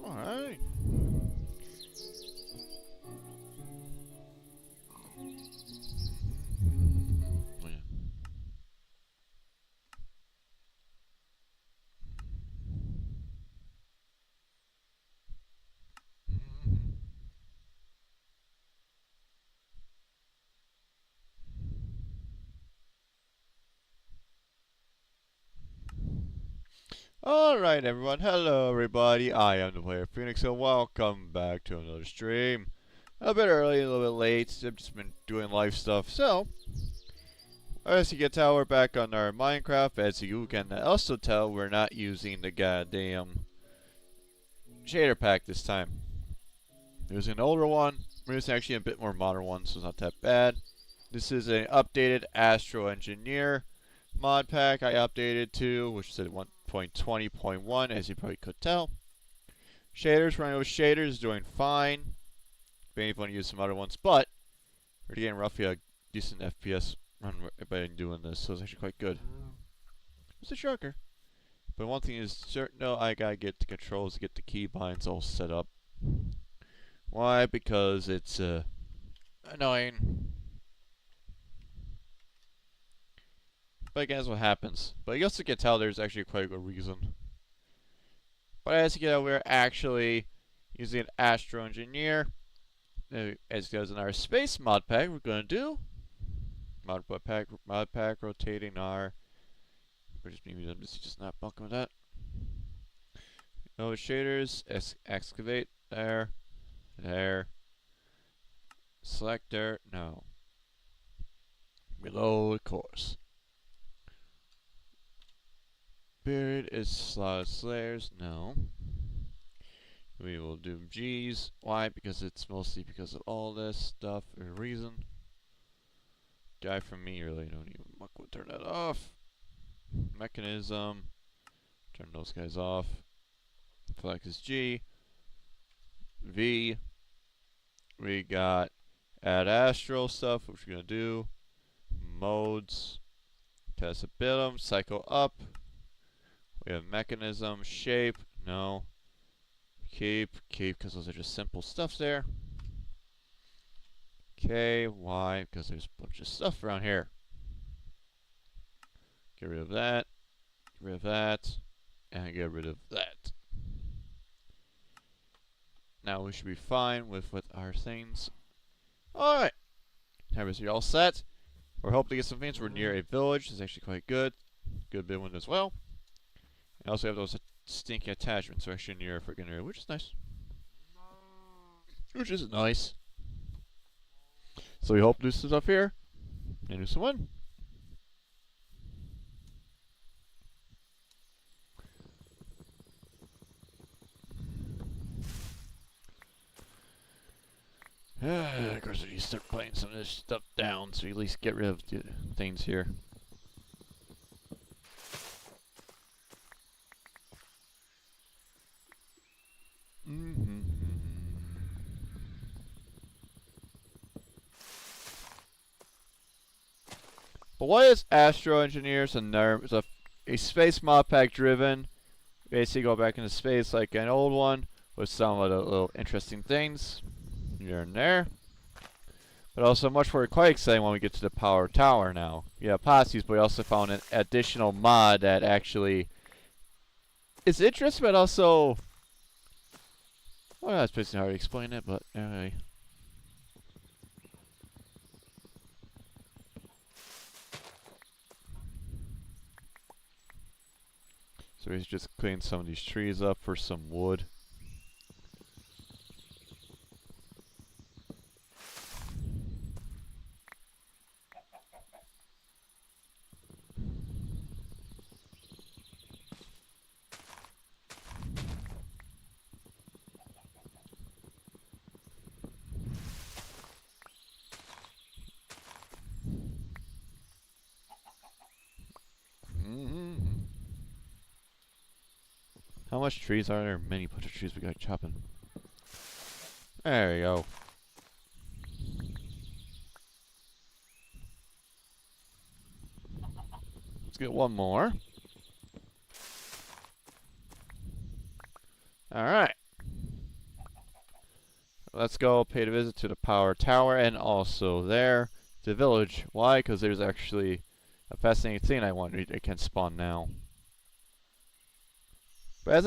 Alright. Alright everyone, hello everybody, I am the player Phoenix and welcome back to another stream. A bit early, a little bit late, I've just been doing life stuff, so as you can tell we're back on our Minecraft. As you can also tell we're not using the goddamn shader pack this time. There's an older one, there's actually a bit more modern one, so it's not that bad. This is an updated Astro Engineer mod pack I updated to, which is at 1.20.1, as you probably could tell. Shaders, running with shaders, doing fine. Maybe if you want to use some other ones, but we're getting roughly a decent FPS run by doing this, so it's actually quite good. It's a shocker. But one thing is certain, no, I gotta get the controls, get the keybinds all set up. Why? Because it's annoying. But again, that's what happens. But I guess you can tell there's actually quite a good reason. But as you know, we're actually using an Astro Engineer. As it goes in our space mod pack, we're gonna do mod pack rotating our. I'm just not bunking with that. No shaders, excavate there, there. Selector, no. Reload course. Period is slot slayers, no. We will do G's. Why? Because it's mostly because of all this stuff or reason. Die from me, really. Don't even muck with turn that off. Mechanism. Turn those guys off. Flex is G. V. We got add astral stuff, which we're gonna do. Modes. Test ability. Cycle up. We have mechanism. Shape. No. Keep, because those are just simple stuff there. K, Y, because there's a bunch of stuff around here. Get rid of that, get rid of that, and get rid of that. Now we should be fine with our things. Alright, everybody's all set. We're hoping to get some things. We're near a village, it's actually quite good. Good big one as well. And also have those stinky attachments, so actually near a freaking area, which is nice. Which is nice. So we hope to do some stuff here. And do some one. Of course, we need to start putting some of this stuff down, so we at least get rid of the things here. But what is Astro Engineers and NERM? It's a space mod pack driven. Basically go back into space like an old one with some of the little interesting things here and there. But also much more quite exciting when we get to the power tower now. Yeah, posses, but we also found an additional mod that actually is interesting, but also, well, that's basically hard to explain it, but anyway. So he's just cleaning some of these trees up for some wood. much trees are there? Many bunch of trees we got chopping. There we go. Let's get one more. Alright. Let's go pay a visit to the power tower and also there, the village. Why? Because there's actually a fascinating thing I wonder it can spawn now. But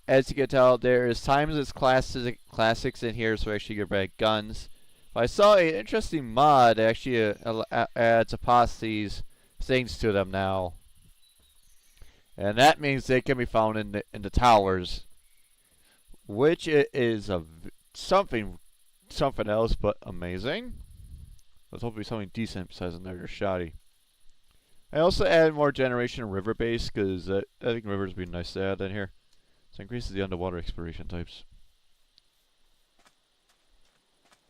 as you can tell, there is times as classics in here, so actually get red guns. But I saw an interesting mod that actually adds apostates things to them now. And that means they can be found in the towers. Which is something else, but amazing. Let's hopefully something decent besides another shoddy. I also added more generation river base because I think rivers would be nice to add in here. So increases the underwater exploration types.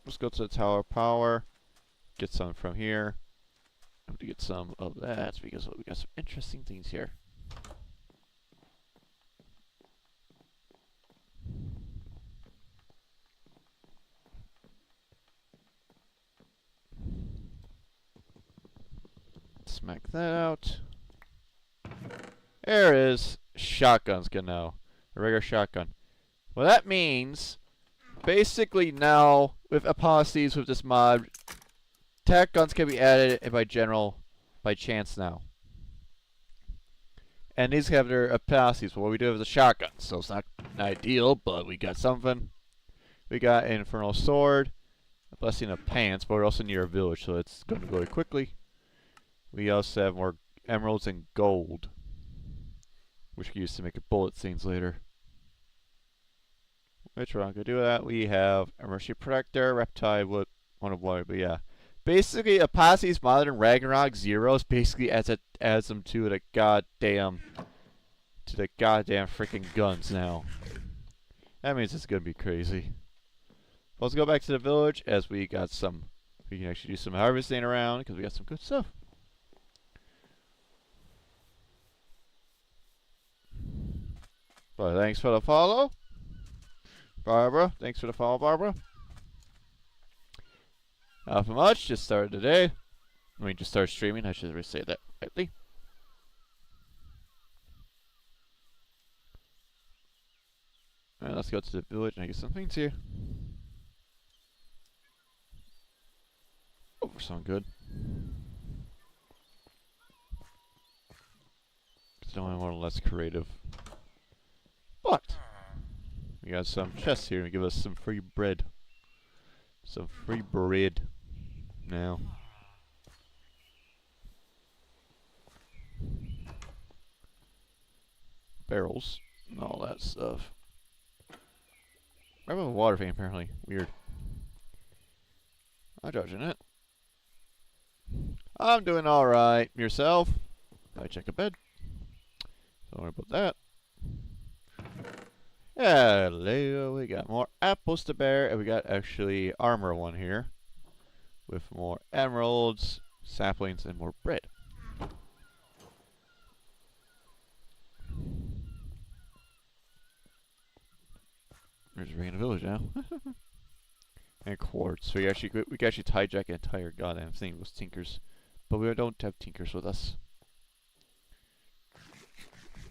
Let's go to the tower power. Get some from here. I'm gonna get some of that because we got some interesting things here. Smack that out. There is shotguns now. A regular shotgun. Well, that means basically now with apostates with this mod, tac guns can be added by chance now. And these have their apostates. Well, what we do is a shotgun, so it's not ideal, but we got something. We got an infernal sword, a blessing of pants, but we're also near a village, so it's going to go quickly. We also have more emeralds and gold, which we can use to make bullet scenes later. Which we're not going to do that. We have a mercy protector, reptile, one of water, but yeah. Basically, apostates modern Ragnarok Zeros basically adds them to the goddamn freaking guns now. That means it's going to be crazy. Let's go back to the village as we can actually do some harvesting around because we got some good stuff. But thanks for the follow, Barbara. Thanks for the follow, Barbara. Not for much. Just started today. Just started streaming. I should say that rightly. Alright, let's go to the village and I get some things here. Oh, sound good. It's only more or less creative. But we got some chests here and give us some free bread. Some free bread now. Barrels and all that stuff. I have a water fan apparently. Weird. I'm judging it. I'm doing alright. Yourself? I check a bed. Don't worry about that. Hello, we got more apples to bear, and we got actually armor one here. With more emeralds, saplings, and more bread. There's a rain village now. And quartz. So we can actually hijack an entire goddamn thing with tinkers. But we don't have tinkers with us.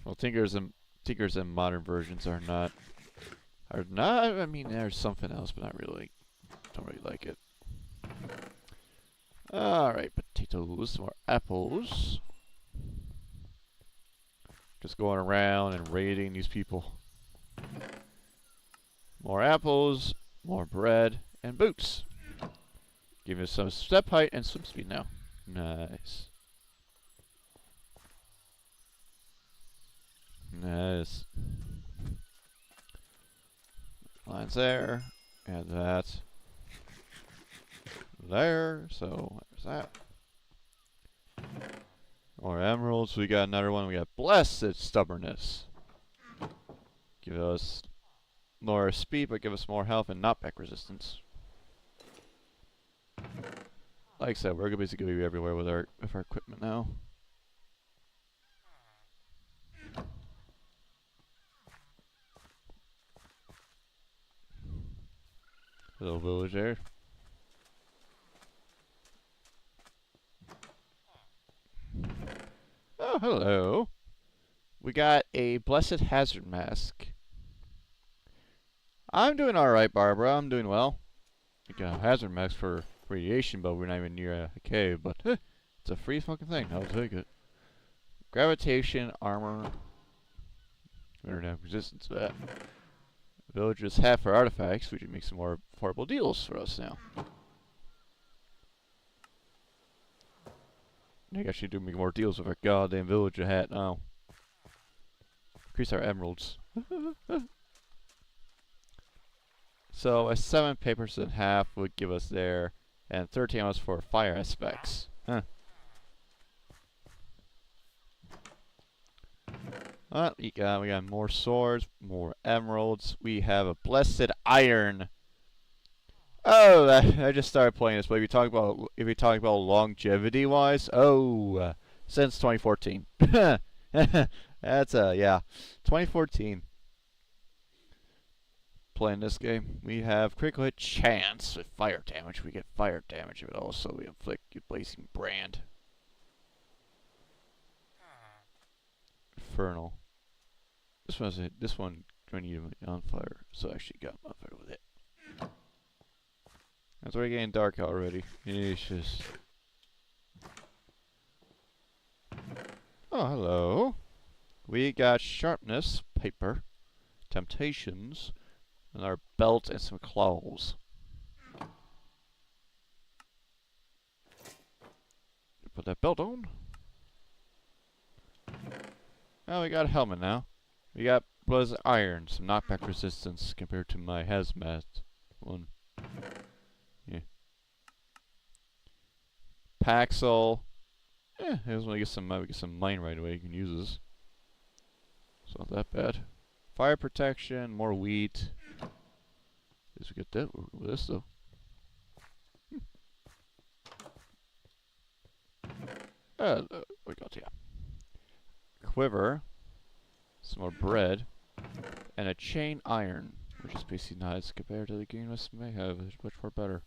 Well, tinkers in modern versions are not. I mean, there's something else, but not really. Don't really like it. Alright, potatoes, more apples. Just going around and raiding these people. More apples, more bread, and boots. Give us some step height and swim speed now. Nice. Nice. Lines there. And that. There. So, there's that. More emeralds. We got another one. We got blessed stubbornness. Give us more speed, but give us more health and knockback resistance. Like I said, we're basically going to be everywhere with our equipment now. Little village there. Oh, hello. We got a Blessed Hazard Mask. I'm doing alright, Barbara. I'm doing well. We got a hazard mask for radiation, but we're not even near a cave. But it's a free fucking thing. I'll take it. Gravitation, armor. We don't have resistance to that. Villagers have for artifacts, which makes some more affordable deals for us now. I think I should do make more deals with our goddamn villager hat now. Increase our emeralds. So a 7 papers and half would give us there, and 13 hours for fire aspects. Huh. We got more swords, more emeralds. We have a blessed iron. Oh, I just started playing this. But if you talk about longevity wise, since 2014. That's yeah, 2014. Playing this game, we have critical hit chance with fire damage. We get fire damage, but also we inflict a blazing brand. Infernal. This one going to need on fire, so I actually got on fire with it. That's already getting dark already. It's just. Oh, hello. We got sharpness, paper, temptations, and our belt and some claws. Put that belt on. Oh, we got a helmet now. We got blessed iron, some knockback resistance compared to my hazmat one. Yeah. Paxel. Yeah, I just want to get some mine right away. You can use this. It's not that bad. Fire protection, more wheat. At least we get that with this though. We got quiver, some more bread, and a chain iron, which is basically nice compared to the game West may have. It's much more better.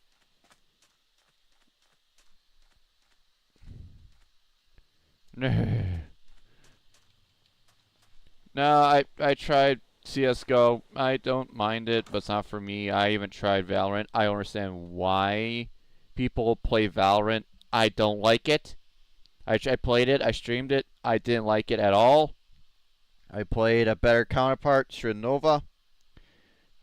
No, I tried CSGO. I don't mind it, but it's not for me. I even tried Valorant. I understand why people play Valorant. I don't like it. I played it. I streamed it. I didn't like it at all. I played a better counterpart, Shrinova.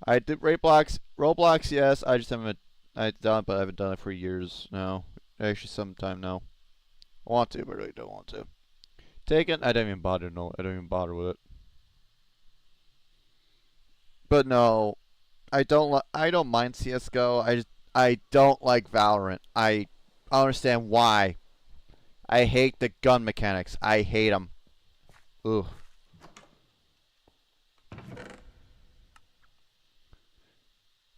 I did Roblox, yes. I just haven't. I've done it, but I haven't done it for years now. Actually, sometime now. I want to, but I really don't want to. Taken. I don't even bother. No, I don't even bother with it. But no, I don't mind CS:GO. I don't like Valorant. I understand why. I hate the gun mechanics. I hate them. Ugh.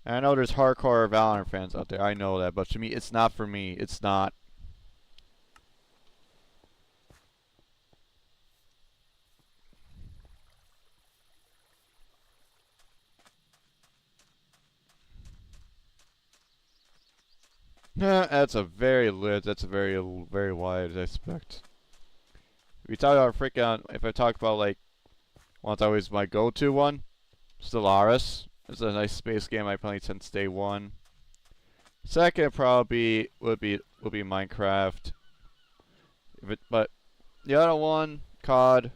I know there's hardcore Valorant fans out there. I know that, but to me, it's not for me. It's not. That's a very very wide aspect. If you talk about if I talk about like, one's always my go-to one, Stellaris. It's a nice space game I played since day one. Second probably would be Minecraft. But the other one, COD.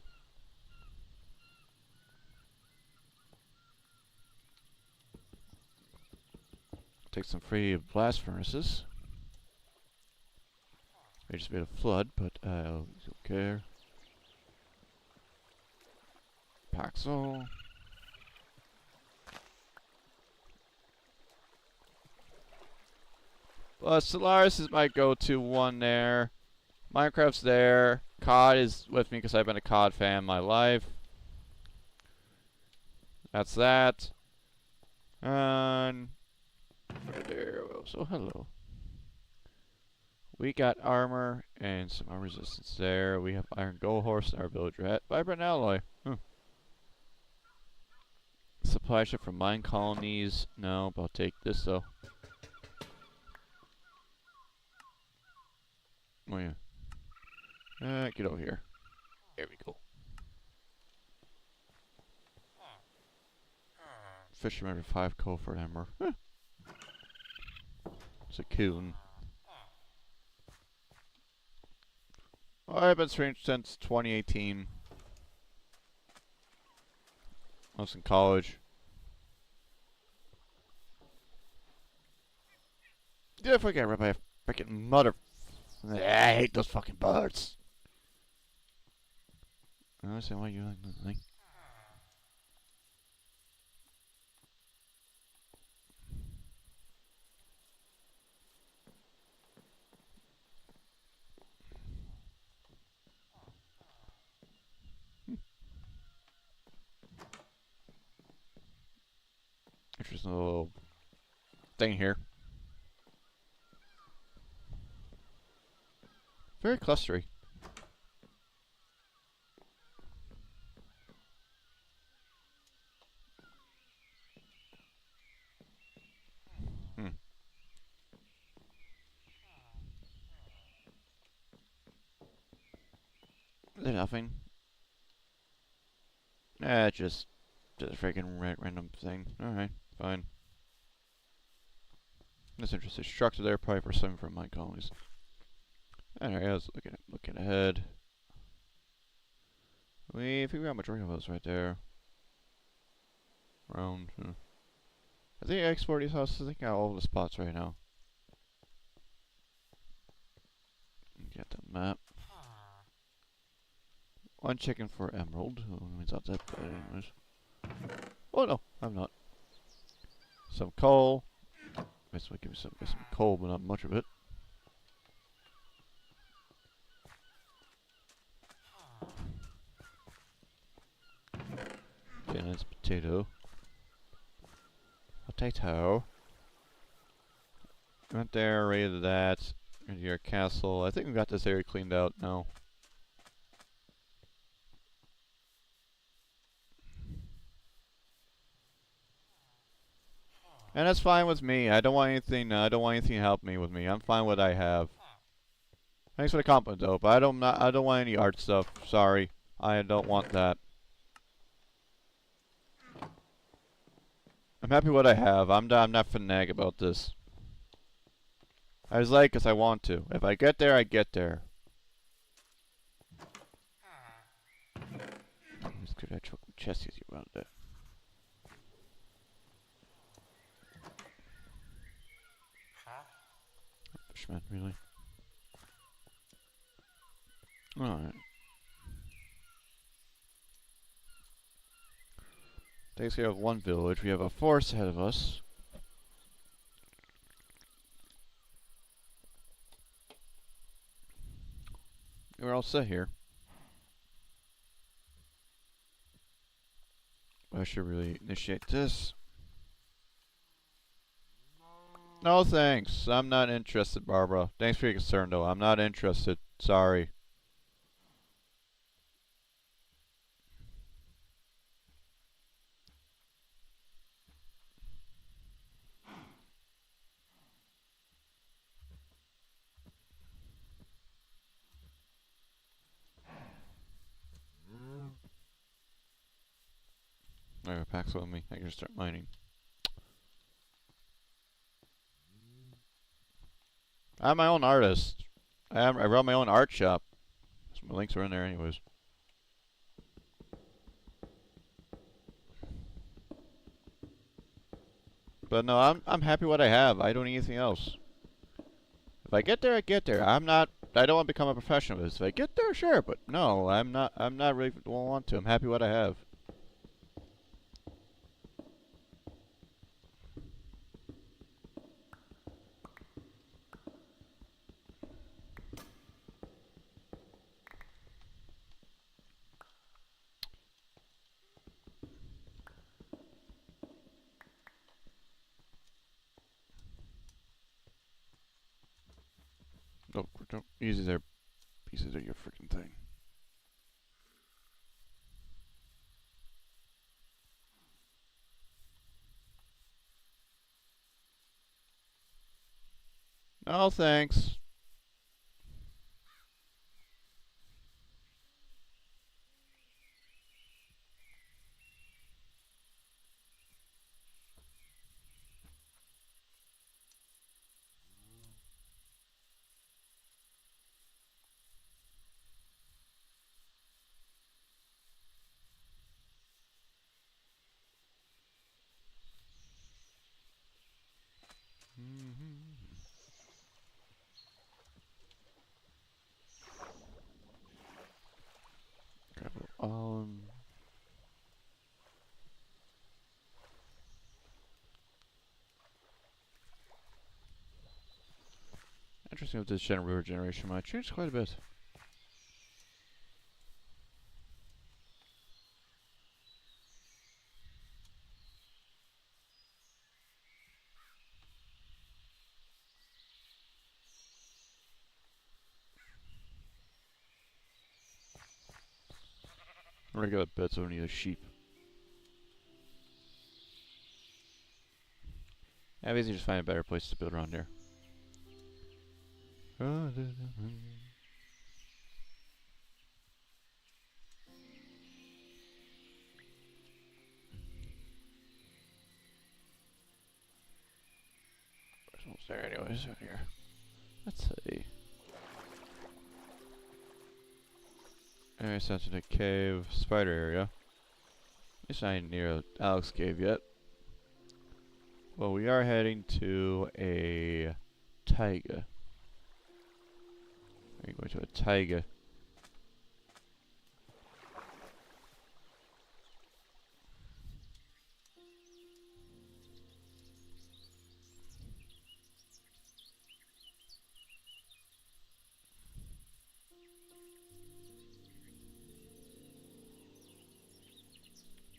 Take some free blast furnaces. I just made a flood, but I don't care. Paxel. But Stellaris is my go-to one there. Minecraft's there. COD is with me because I've been a COD fan my life. That's that. And there. So hello. We got armor and some armor resistance there. We have iron gold horse and our villager hat. Vibrant alloy. So supply ship for mine colonies. No, but I'll take this though. Oh yeah. Get over here. There we go. Fisherman 5 coal for hammer. It's a coon. Oh, I've been strange since 2018. I was in college. Did I forget right by a freaking mother? I hate those fucking birds. I don't see why you like this thing. Interesting little thing here. Very clustery. Is there nothing? Just a freaking random thing. Alright, fine. That's interesting. Structure there, probably for some from my colonies. Alright, I was looking ahead. We figure out majority of those right there. Around. I think I export these houses. I think I got all the spots right now. Get the map. One chicken for emerald. Oh, it's not that bad anyways. Oh no, I'm not. Some coal. This might give me some coal, but not much of it. Okay, that's potato. Potato. Went there, raided that. Into your castle. I think we got this area cleaned out now. And that's fine with me. I don't want anything. I don't want anything to help me with me. I'm fine with what I have. Thanks for the compliment, though. But I don't want any art stuff. Sorry, I don't want that. I'm happy with what I have. I'm not finag about this. I just like because I want to. If I get there, I get there. Let's get that chest easy around it. Fishman, really? Alright. Takes care of one village. We have a forest ahead of us. We're all set here. I should really initiate this. No thanks. I'm not interested, Barbara. Thanks for your concern, though. I'm not interested. Sorry. I have a pack with me. I can just start mining. I'm my own artist. I run my own art shop. So my links are in there anyways. But no, I'm happy with what I have. I don't need anything else. If I get there, I get there. I don't want to become a professional with this. If I get there, sure, but no, I'm not really don't want to. I'm happy with what I have. Don't easy there, pieces of your freaking thing. Oh, thanks. Um, Interesting with this river generation might change quite a bit. Regular bits only a sheep. I basically just find a better place to build around here. Almost there anyways, out here. Let's see. Alright, so that's in the cave spider area. At least I ain't near Alex cave yet. Well, we are heading to a taiga. We're going to a taiga.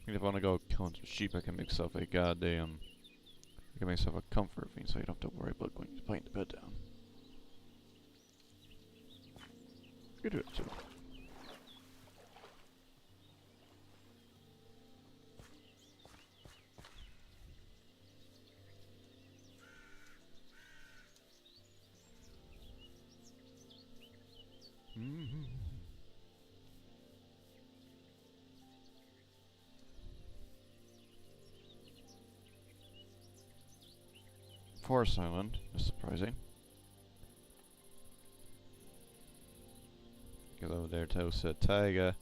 And if I want to go killing some sheep, I can make myself a goddamn. I can make myself a comfort thing so you don't have to worry about putting the bed down. You can do it too. Forest Island, that's surprising. Get over there to Osa Taiga.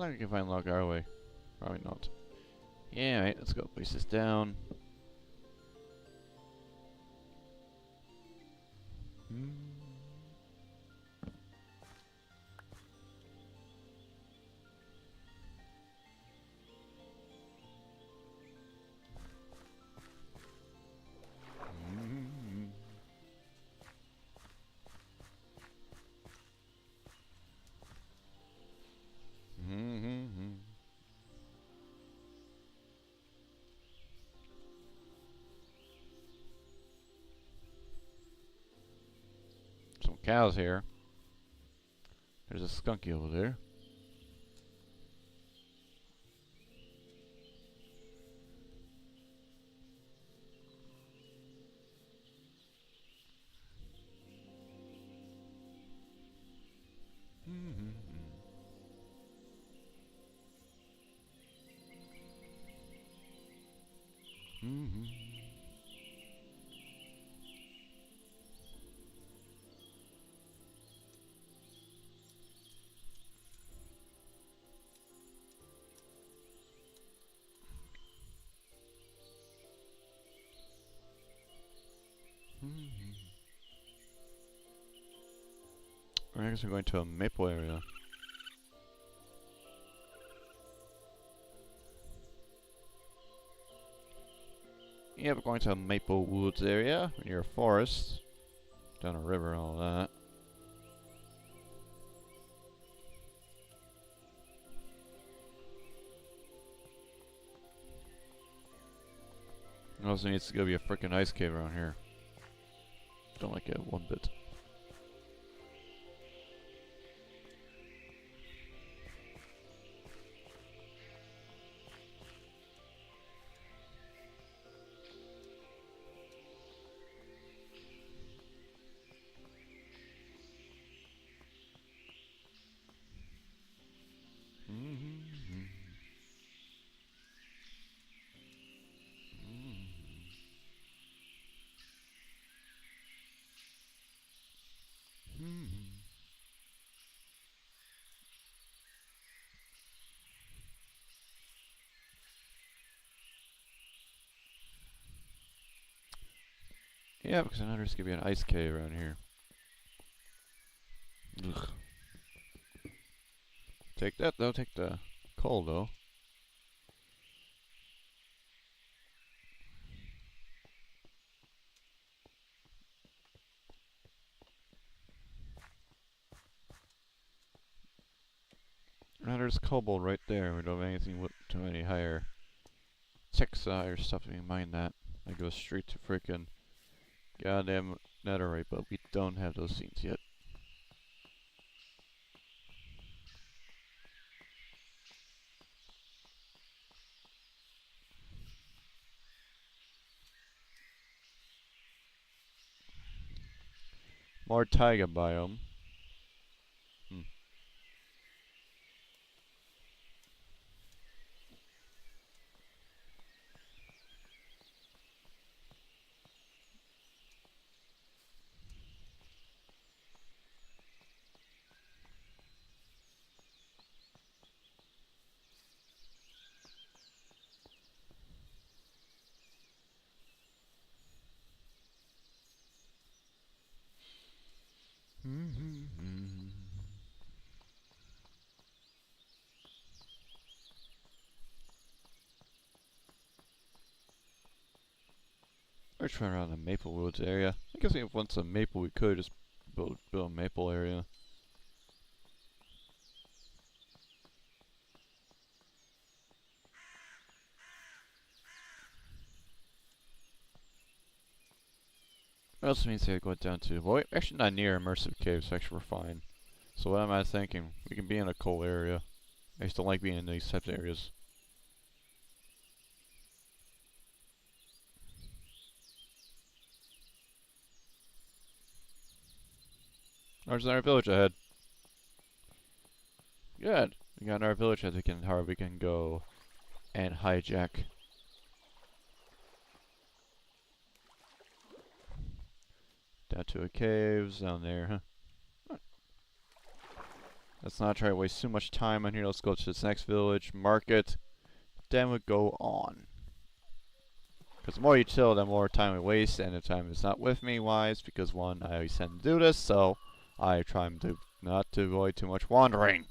I think I can find Log our way. Probably not. Yeah, right, let's go place this down. Some cows here. There's a skunky over there. I guess we're going to a maple area. Yeah, we're going to a Maple Woods area, near a forest, down a river and all that. Also needs to go be a freaking ice cave around here. Don't like it one bit. Yeah, because I know there's gonna be an ice cave around here. Ugh. Take that though, take the coal though. Now there's cobalt right there. We don't have anything with too many higher textile or stuff to mine that. I go straight to freaking goddamn netherite, but we don't have those scenes yet. More taiga biome. We're trying around the Maple Woods area. I guess if once a maple we could just build a maple area. That also means they go down to, well, we're actually not near immersive caves, so actually we're fine. So what am I thinking? We can be in a coal area. I just don't like being in these types of areas. There's another village ahead. Good. We got another village ahead we can go and hijack. Down to a caves down there, huh? Let's not try to waste too much time on here. Let's go to this next village, market. Then we go on. Because the more you chill, the more time we waste, and the time is not with me wise, because one, I always tend to do this, so I try to not to avoid too much wandering.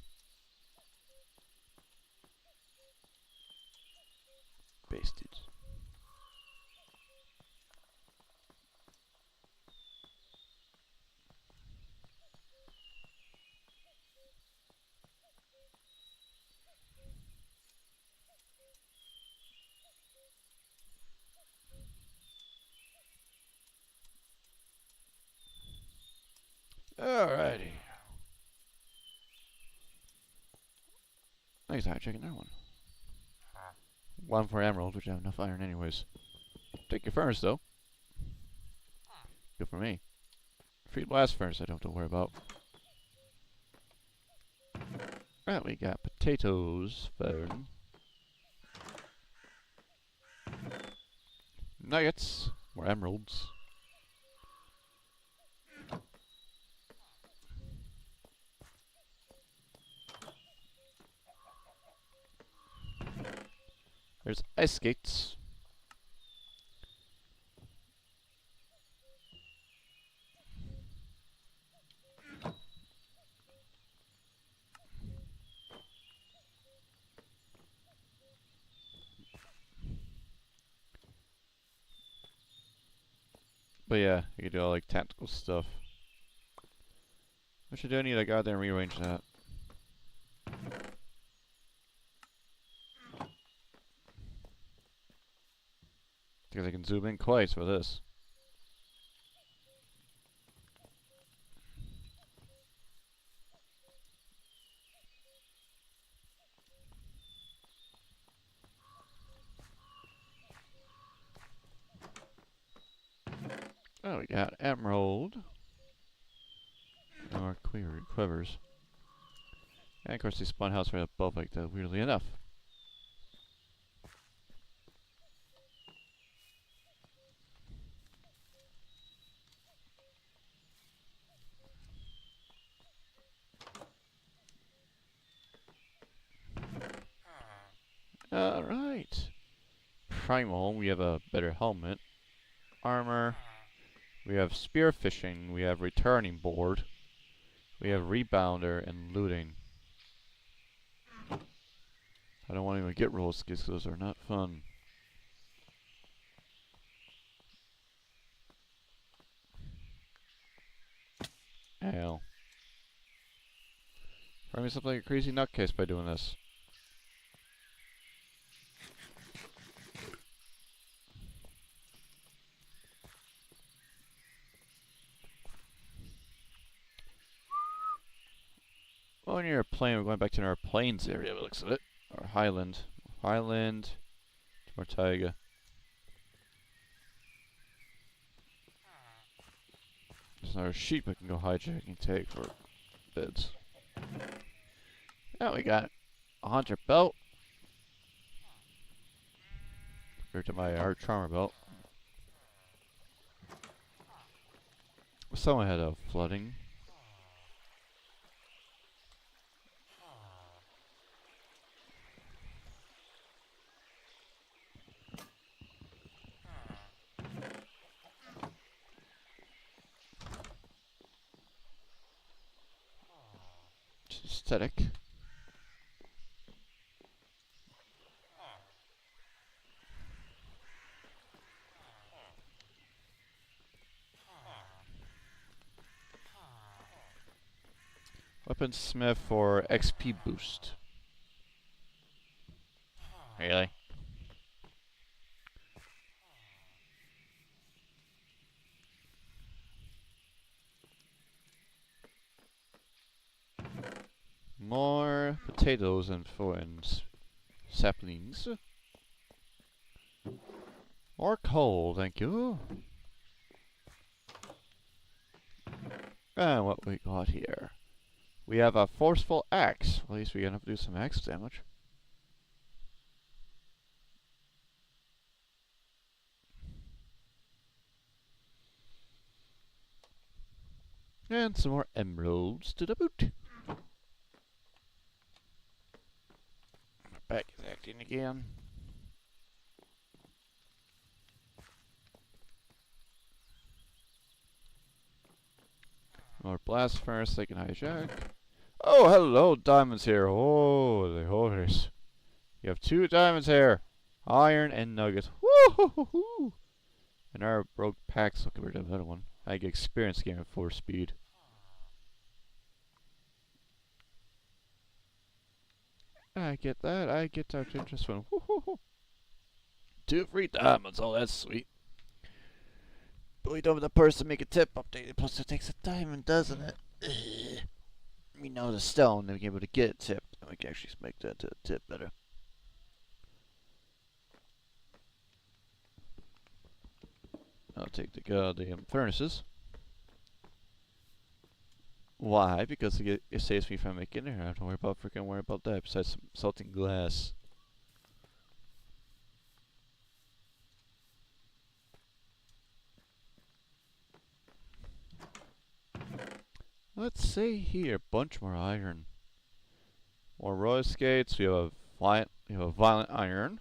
Bastards. Alrighty. Nice eye checking that one. One for emerald, which I have enough iron anyways. Take your furnace though. Good for me. Free blast furnace I don't have to worry about. Right, we got potatoes, phone. Nuggets, more emeralds. There's ice skates. But yeah, you can do all like tactical stuff. Which I do need to go out there and rearrange that. Because I can zoom in twice for this. Oh, we got emerald. More quivers. And of course, they spawn house right above like that, weirdly enough. Alright. Primal, we have a better helmet. Armor. We have spearfishing. We have returning board. We have rebounder and looting. I don't want to even get roll skills because those are not fun. Ow. Find myself like a crazy nutcase by doing this. Well, when you're playing, we're going back to our plains area, it looks at it. Or highland. Highland. Mortaiga. There's another sheep I can go hijack and take for bids. Now we got a hunter belt. Compared to my art charmer belt. Someone had a flooding. Just aesthetic. Weaponsmith for XP boost. Really? More potatoes and saplings. More coal, thank you. And what we got here? We have a forceful axe. At least we're gonna have to do some axe damage. And some more emeralds to the boot. My back is acting again. More blast furnace they can hijack. Oh, hello, diamonds here. Oh, the holders. You have 2 diamonds here. Iron and nuggets. Woo-hoo-hoo-hoo. And our broke packs will convert to another one. I get experience game at 4 speed. I get that. I get that interest one. Woo-hoo-hoo. 2 free diamonds. Oh, that's sweet. But we don't have the person to make a tip update. Plus, it takes a diamond, doesn't it? Ugh. We know the stone, then we can be able to get a tip. And we can actually make that tip better. I'll take the goddamn furnaces. Why? Because it saves me from making it. I don't have to worry about that besides some salting glass. Let's see here. Bunch more iron. More roller skates. We have a violent iron.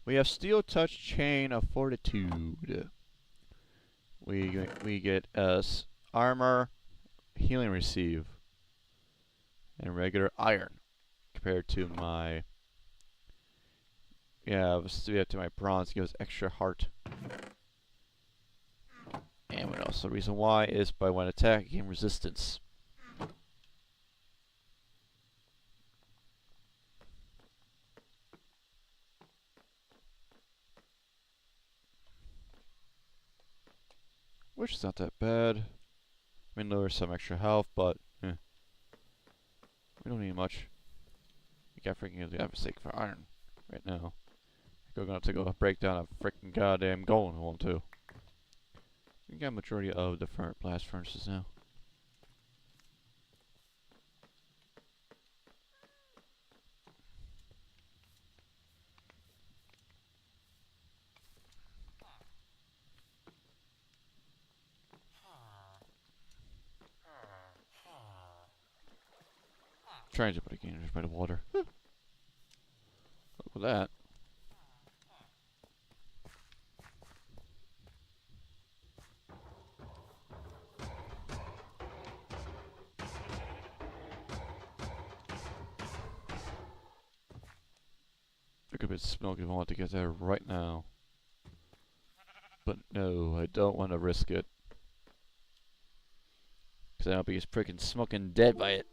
We have steel touch chain of fortitude. We get armor, healing receive, and regular iron compared to my to my bronze gives extra heart. And what else? The reason why is by when attack, gain resistance. Which is not that bad. I mean, there's some extra health, but we don't need much. We got freaking the sake for iron right now. We're gonna have to go break down a freaking goddamn golem one too. We got a majority of the blast furnaces now. Trying to put a gainer by the water. Look at that. Look at it smoke if I want to get there right now. But no, I don't want to risk it. Because I'll be just freaking smoking dead by it.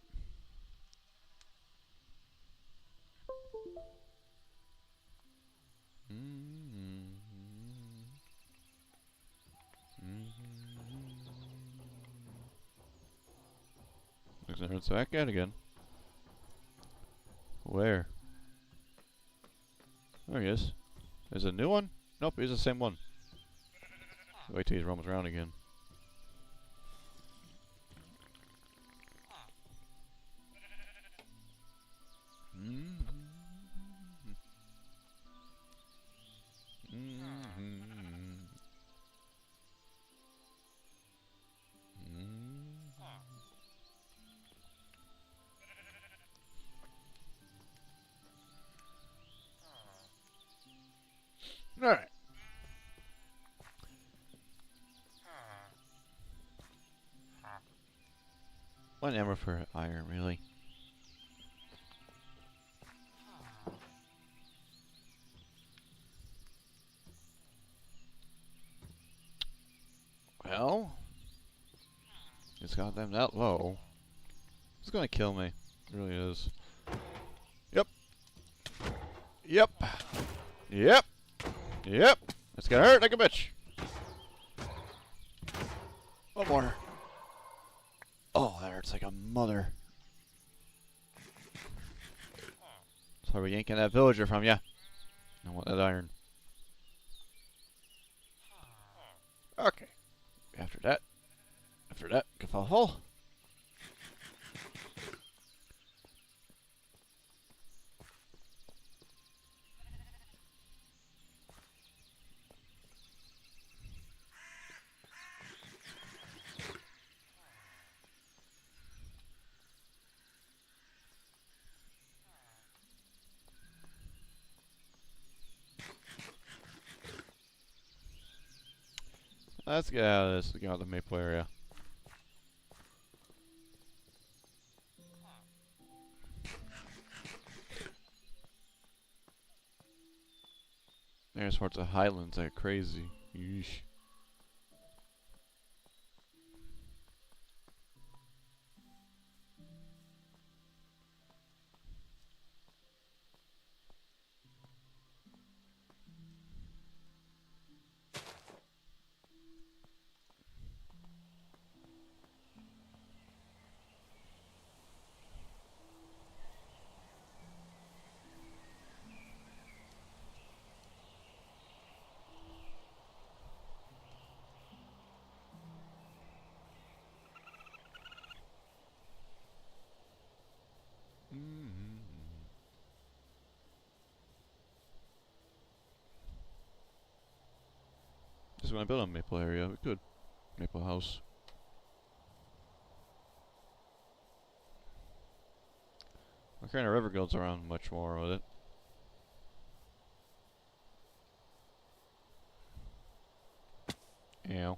It's back out again. Where? There he is. There's a new one? Nope, he's the same one. Wait till he roams around again. Alright. One emerald for iron, really. Well, it's got them that low. It's gonna kill me. It really is. Yep. Yep. Yep. Yep. It's gonna hurt like a bitch. One more. Oh, that hurts like a mother. So we're yanking that villager from ya. I want that iron. Okay. After that, go fall hole. Let's get out of this. Get out of the maple area. There's parts of Highlands that are crazy. Yeesh. Just want to build a maple area. We could. Maple house. What kind of river goes around much more with it? Ow.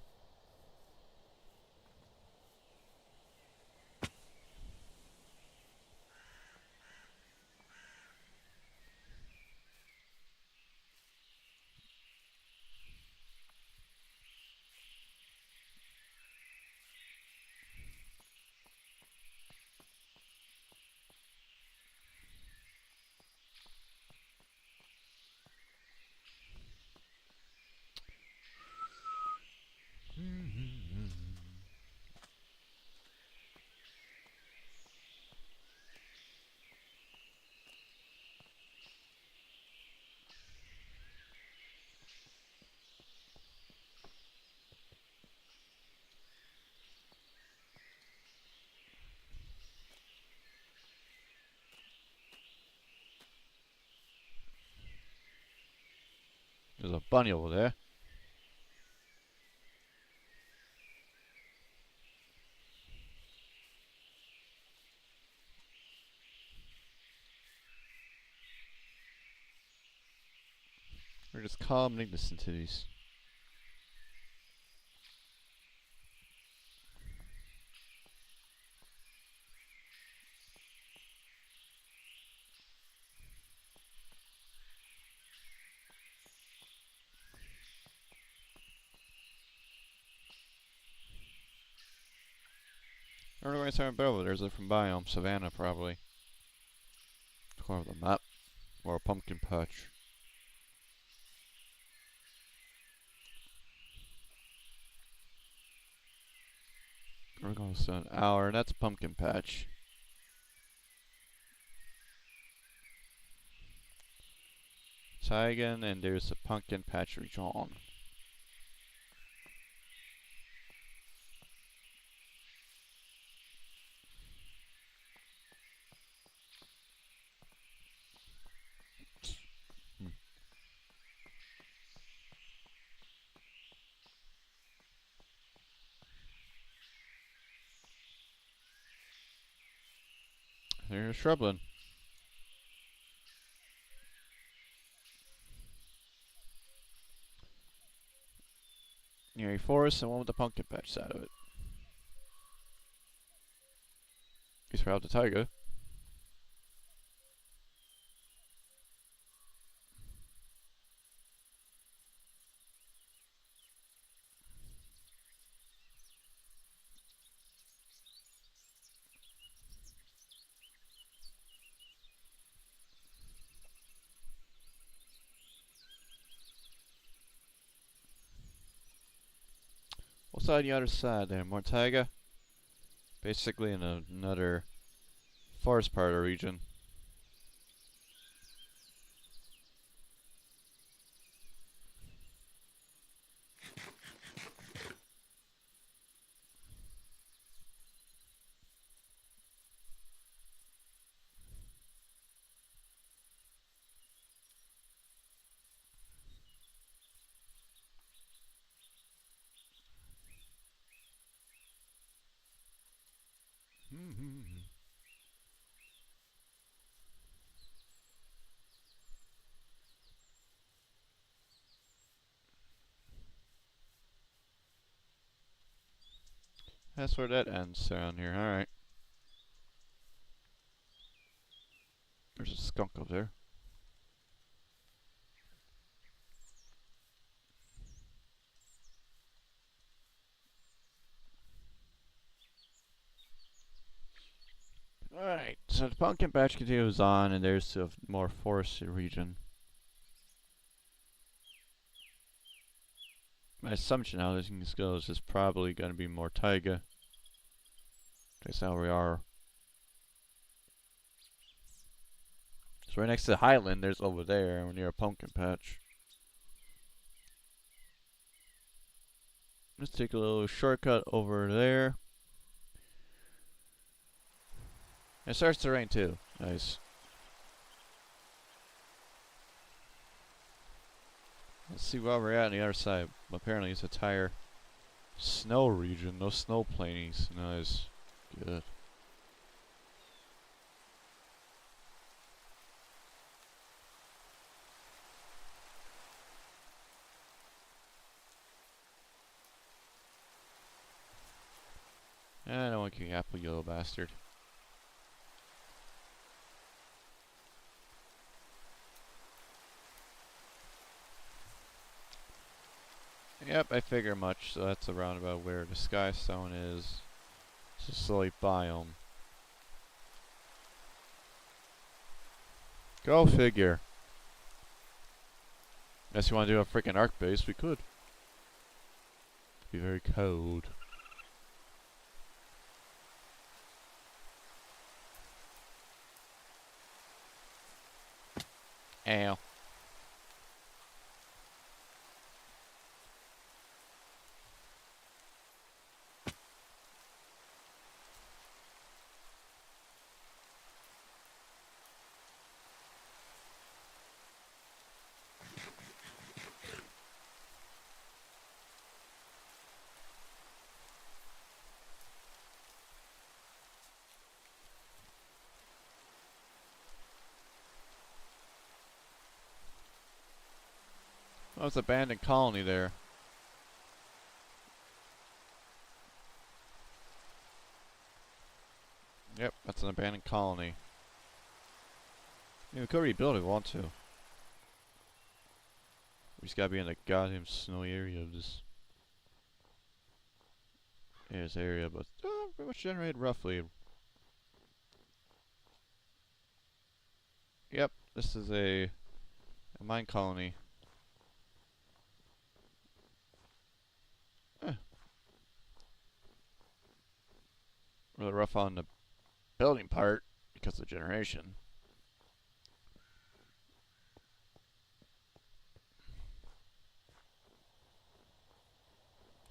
a bunny over there. We're just calmly listen to these. We're going to start a bit over. There's a different biome, Savannah probably. Corner of the map. Or a pumpkin patch. We're going to spend an hour, and that's pumpkin patch. Taigan, and there's a pumpkin patch region. There's shrubland. Near a forest and one with the pumpkin patch side of it. He's proud the tiger. What's on the other side there? More taiga? Basically in another forest part of the region. That's where that ends around here. Alright. There's a skunk up there. Alright, so the pumpkin patch continues on, and there's a more forested region. My assumption how this goes is probably going to be more taiga. That's how we are. So right next to the highland, there's over there, and we're near a pumpkin patch. Let's take a little shortcut over there. It starts to rain too. Nice. Let's see where we're at on the other side. Apparently it's a entire snow region. No snow planings. Nice. Good. I don't want you apple, you little bastard. Yep, I figure much. So that's around about where the sky stone is. It's a silly biome. Go figure. Unless you want to do a freaking arc base, we could. It'd be very cold. Ow. Oh, it's an abandoned colony there. Yep, that's an abandoned colony. Yeah, we could rebuild if we want to. We just gotta be in the goddamn snowy area of this. Yeah, this area, but pretty much generated roughly. Yep, this is a mine colony. Eh, really rough on the building part because of the generation.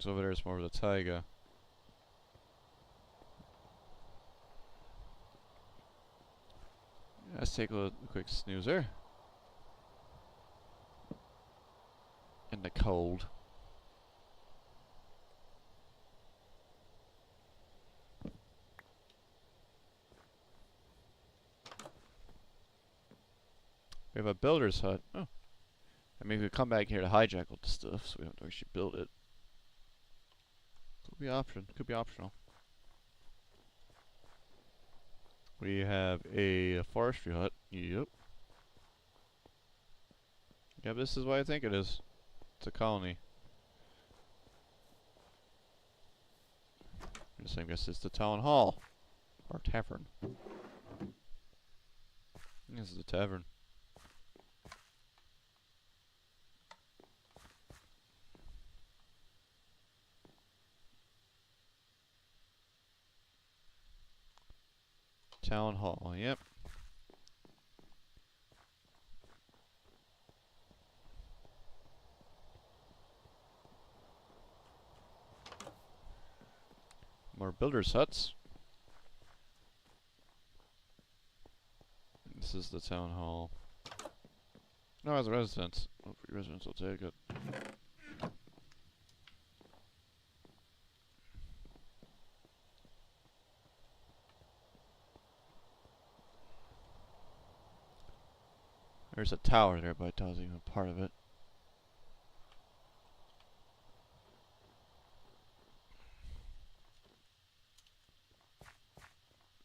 So over there is more of the taiga. Let's take a quick snoozer. In the cold. We have a builder's hut. Oh. I mean, we could come back here to hijack all the stuff, so we don't have to actually build it. Could be option. Could be optional. We have a forestry hut. Yep. Yep, this is what I think it is. It's a colony. I guess it's the town hall. Or tavern. This is the tavern. Town hall, yep. More builders' huts. This is the town hall. No, as a residence. Hopefully residents will take it. There's a tower there, but it doesn't even part of it.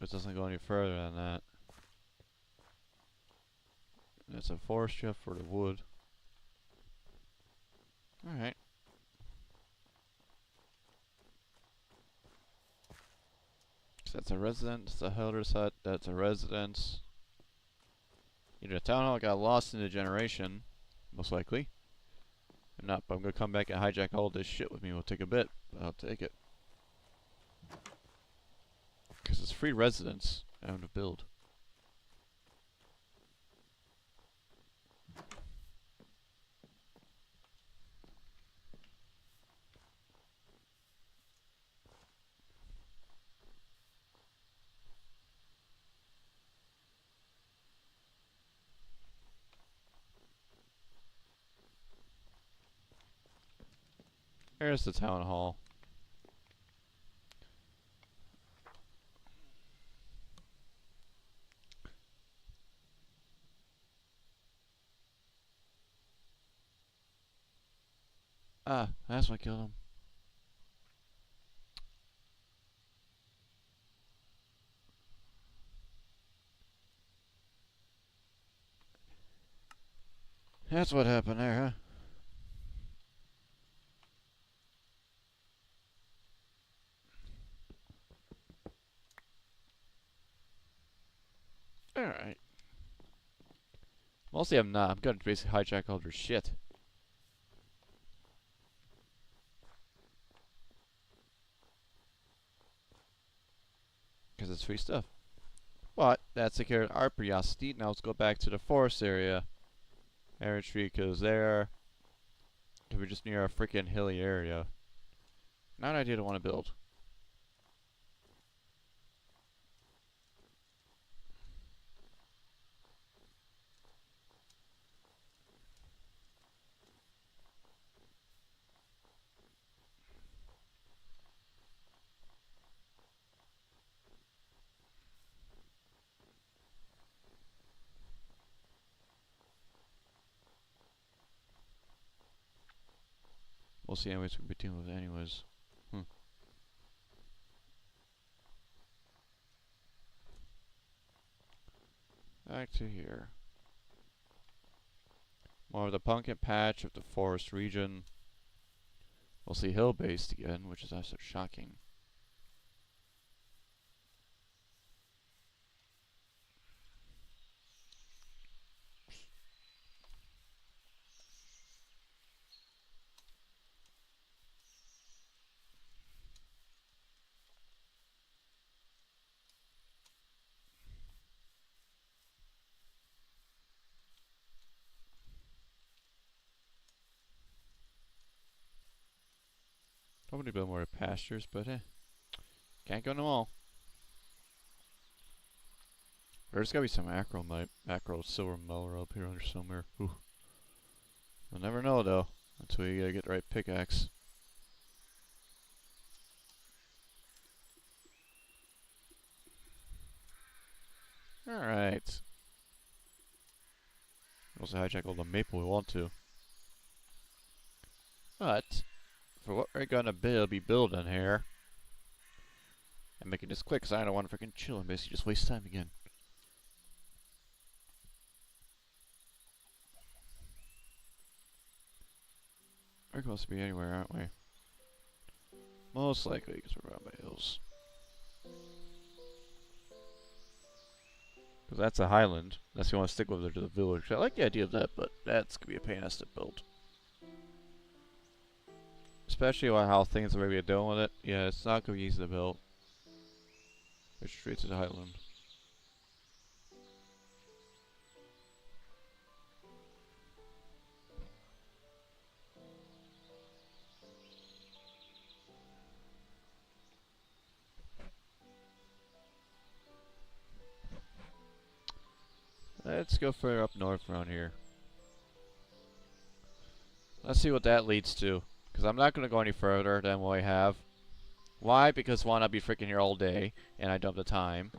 It doesn't go any further than that. It's a forest chef for the wood. Alright. So that's a residence, that's a helder's hut, that's a residence. Either the town hall got lost in the generation, most likely. If not, but I'm gonna come back and hijack all this shit with me. It'll take a bit, but I'll take it. Because it's free residence I have to build. There's the town hall. Ah, that's what killed him. That's what happened there, huh? Alright. Mostly I'm not. I'm gonna basically hijack all their shit. Because it's free stuff. But, that secured our curiosity. Now let's go back to the forest area. Area tree goes there. Cause we're just near a freaking hilly area. Not an idea to want to build. We'll see anyways, we'll be dealing with it anyways. Back to here. More of the pumpkin patch of the forest region. We'll see hill-based again, which is also shocking. Probably build more pastures, but can't go in them all. There's gotta be some macro silver mower up here under somewhere. Ooh. You'll never know though, until you get the right pickaxe. Alright. We'll also hijack all the maple we want to. But, for what we're gonna be building here, and making this quick, because I don't want to freaking chill and basically just waste time again. We're supposed to be anywhere, aren't we? Most likely, because we're around by hills. Because that's a highland. Unless you want to stick with it to the village. I like the idea of that, but that's going to be a pain in to build. Especially with how things are maybe dealing with it. Yeah, it's not going to be easy to build. It's straight to the highland. Let's go further up north around here. Let's see what that leads to. Because I'm not going to go any further than what I have. Why? Because one, I'll be freaking here all day, and I don't have the time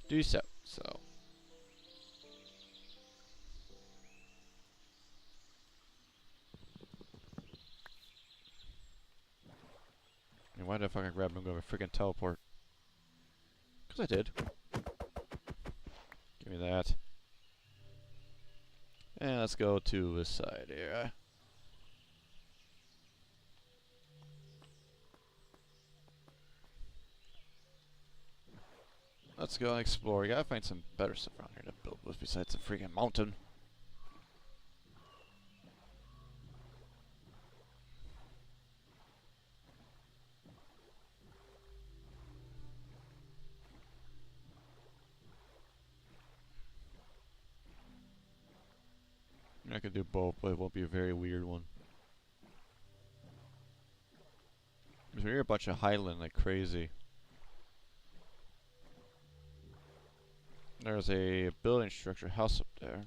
to do so. And why did I fucking grab him and go to freaking teleport? Because I did. Give me that. And let's go to this side here. Let's go and explore. We gotta find some better stuff around here to build with besides the freaking mountain. I could do both, but it won't be a very weird one. Because we're a bunch of highland like crazy. There's a building structure house up there.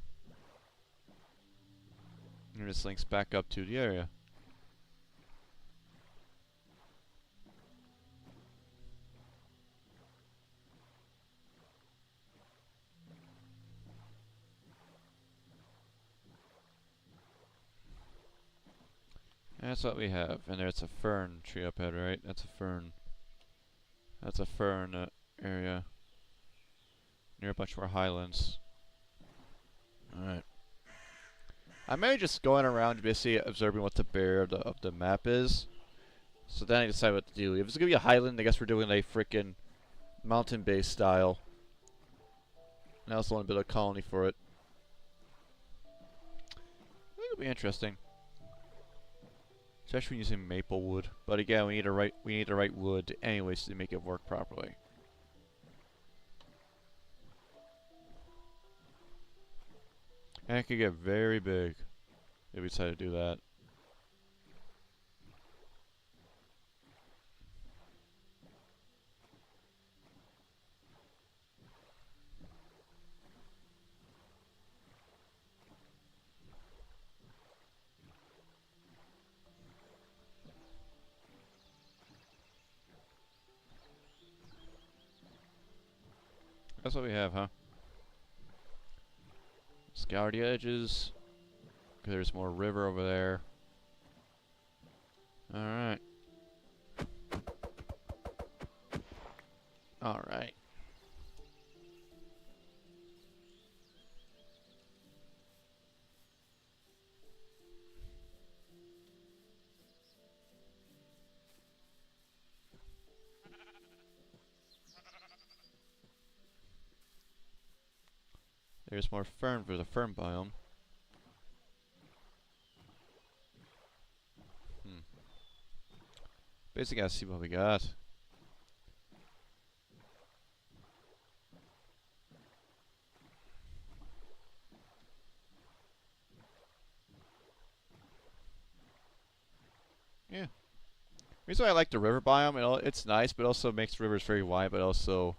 And this links back up to the area. And that's what we have. And there's a fern tree up ahead, right? That's a fern. That's a fern area. Near a bunch more highlands. Alright. I may just going around basically observing what the bear of the map is. So then I decide what to do. If it's gonna be a highland, I guess we're doing a frickin' mountain-based style. And I also want to build a colony for it. I think it'll be interesting. Especially using maple wood. But again, we need the right wood anyways to make it work properly. And it could get very big if we decide to do that. That's what we have, huh? Scour the edges. There's more river over there. Alright. Alright. There's more fern for the fern biome. Basically, gotta see what we got. Yeah. Reason why I like the river biome, it's nice, but also makes rivers very wide, but also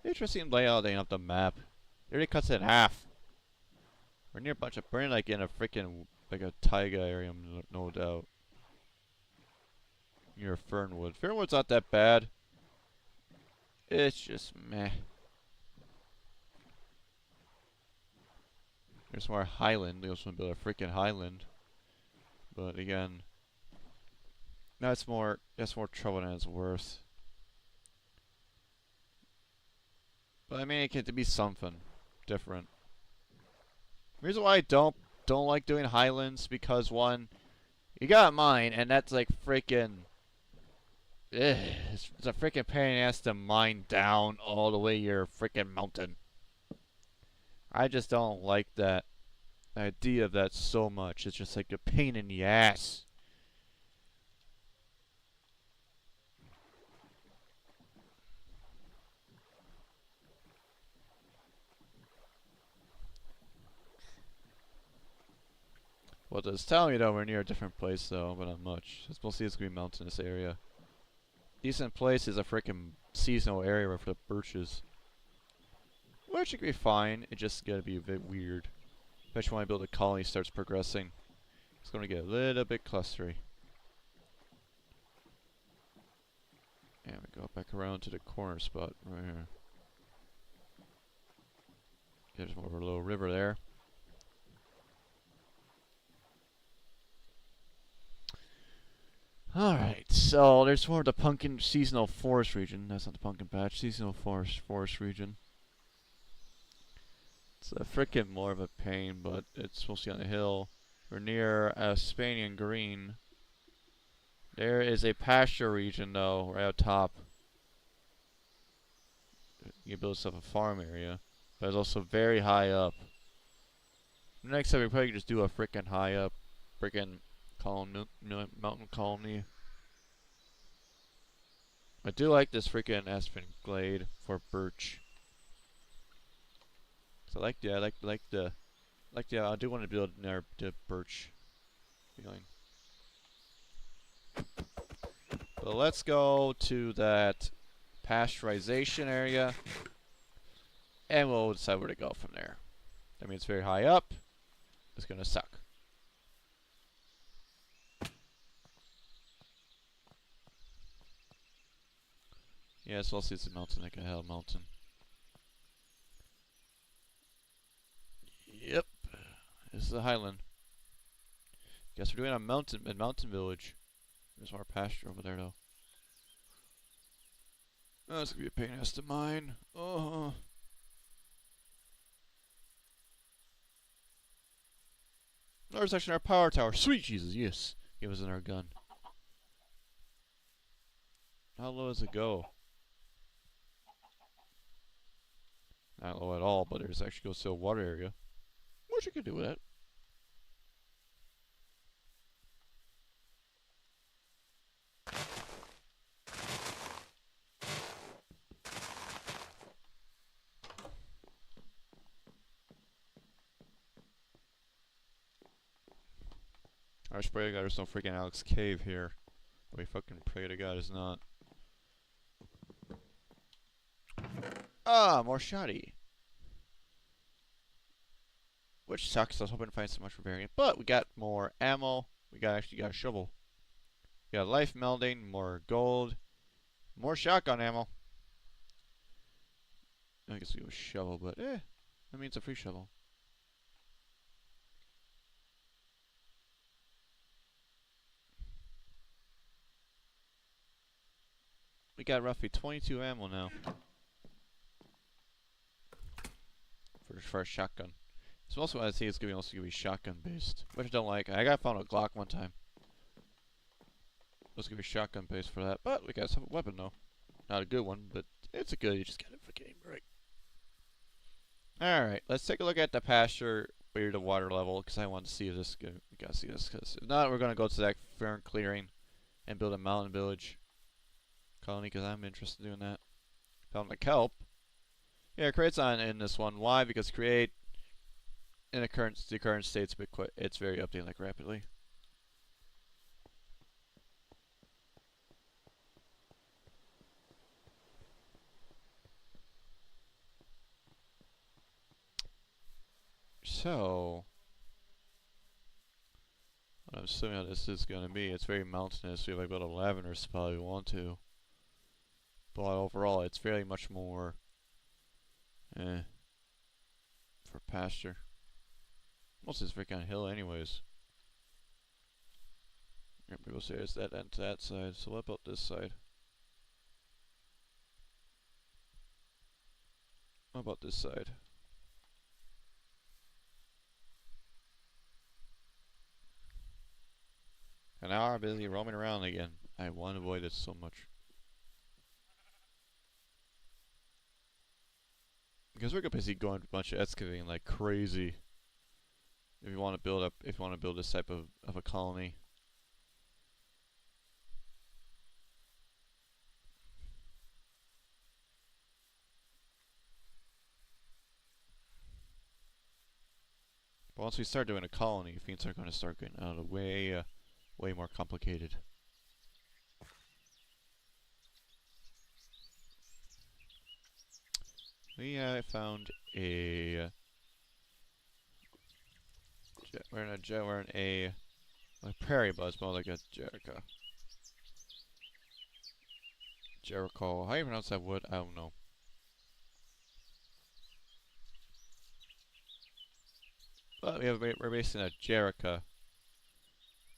interesting layout of the map. It already cuts it in half. We're near a bunch of burning, like in a freaking like a taiga area, no doubt. Near Fernwood. Fernwood's not that bad. It's just meh. There's more Highland. They also want to build a freaking Highland, but again, that's more trouble than it's worth. But I mean, it can be something different. The reason why I don't like doing Highlands because one, you got mine, and that's like freaking. It's a freaking pain in the ass to mine down all the way your freaking mountain. I just don't like that idea of that so much. It's just like a pain in the ass. What does tell me though, we're near a different place though, but not much. It's mostly it's gonna be mountainous area. Decent place is a freaking seasonal area for the birches. Which could be fine, it just gotta be a bit weird. Especially when I build a colony starts progressing. It's gonna get a little bit clustery. And we go back around to the corner spot right here. There's more of a little river there. Alright, so there's more of the pumpkin seasonal forest region. That's not the pumpkin patch, seasonal forest region. It's a frickin' more of a pain, but it's mostly on the hill. We're near Spanian Green. There is a pasture region though, right up top. You can build yourself a farm area, but it's also very high up. Next time we probably just do a frickin' high up, frickin' mountain colony. I do like this freaking aspen glade for birch. So I do want to build near the birch feeling. But let's go to that pasteurization area, and we'll decide where to go from there. I mean, it's very high up. It's gonna suck. Yeah, so I'll see it's a mountain, like a hell mountain. Yep, this is a highland. Guess we're doing a mountain village. There's more pasture over there though. Oh, it's gonna be a pain in the ass to mine. Oh. There's actually our power tower. Sweet Jesus, yes. Give us another gun. How low does it go? Not low at all, but there's actually goes to a water area. What you could do with that? I just pray to God there's no freaking Alex Cave here. We fucking pray to God it's not. Ah, more shoddy. Which sucks. I was hoping to find so much for variant, but we got more ammo. We actually got a shovel. We got life melding, more gold, more shotgun ammo. I guess we go shovel, but I mean it's a free shovel. we got roughly 22 ammo now. For a shotgun. So also what I see it's also gonna be shotgun based. Which I don't like. I got found a Glock one time. It's gonna be shotgun based for that. But we got some weapon though. Not a good one, but it's a good, you just gotta fucking aim right. Alright, let's take a look at the pasture where the water level, because I want to see this. We gotta see this, because if not, we're gonna go to that fern clearing and build a mountain village colony, because I'm interested in doing that. Found the kelp. Yeah, create's on in this one. Why? Because create in the current state's it's very updating like rapidly. So, what I'm assuming how this is going to be, it's very mountainous. We have like about a lavender spot we want to. But overall, it's very much more for pasture. Most of this freaking hill anyways. We'll say there's that end to that side. So what about this side? What about this side? And now I'm busy roaming around again. I want to avoid this so much. Because we're basically going to a bunch of excavating like crazy. If you want to build this type of a colony. But once we start doing a colony, things are going to start getting out of the way, way more complicated. We found a. We're in a prairie buzz, more like a Jericho. Jericho. How do you pronounce that wood? I don't know. But we're based in a Jericho.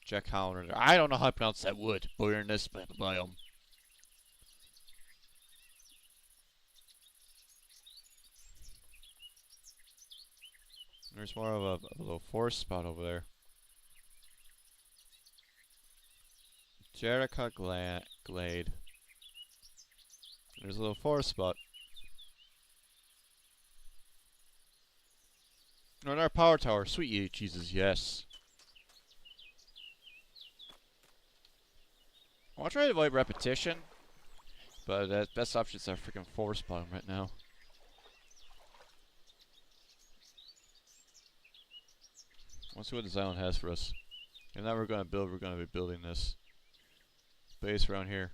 Jack Howard. I don't know how to pronounce that wood, but we're in this biome. There's more of a little forest spot over there. Jericho Glade. There's a little forest spot. Oh, another power tower. Sweet Jesus, yes. I want to try to avoid repetition, but the best option is our freaking forest bottom right now. Let's see what this island has for us. And now we're going to be building this base around here.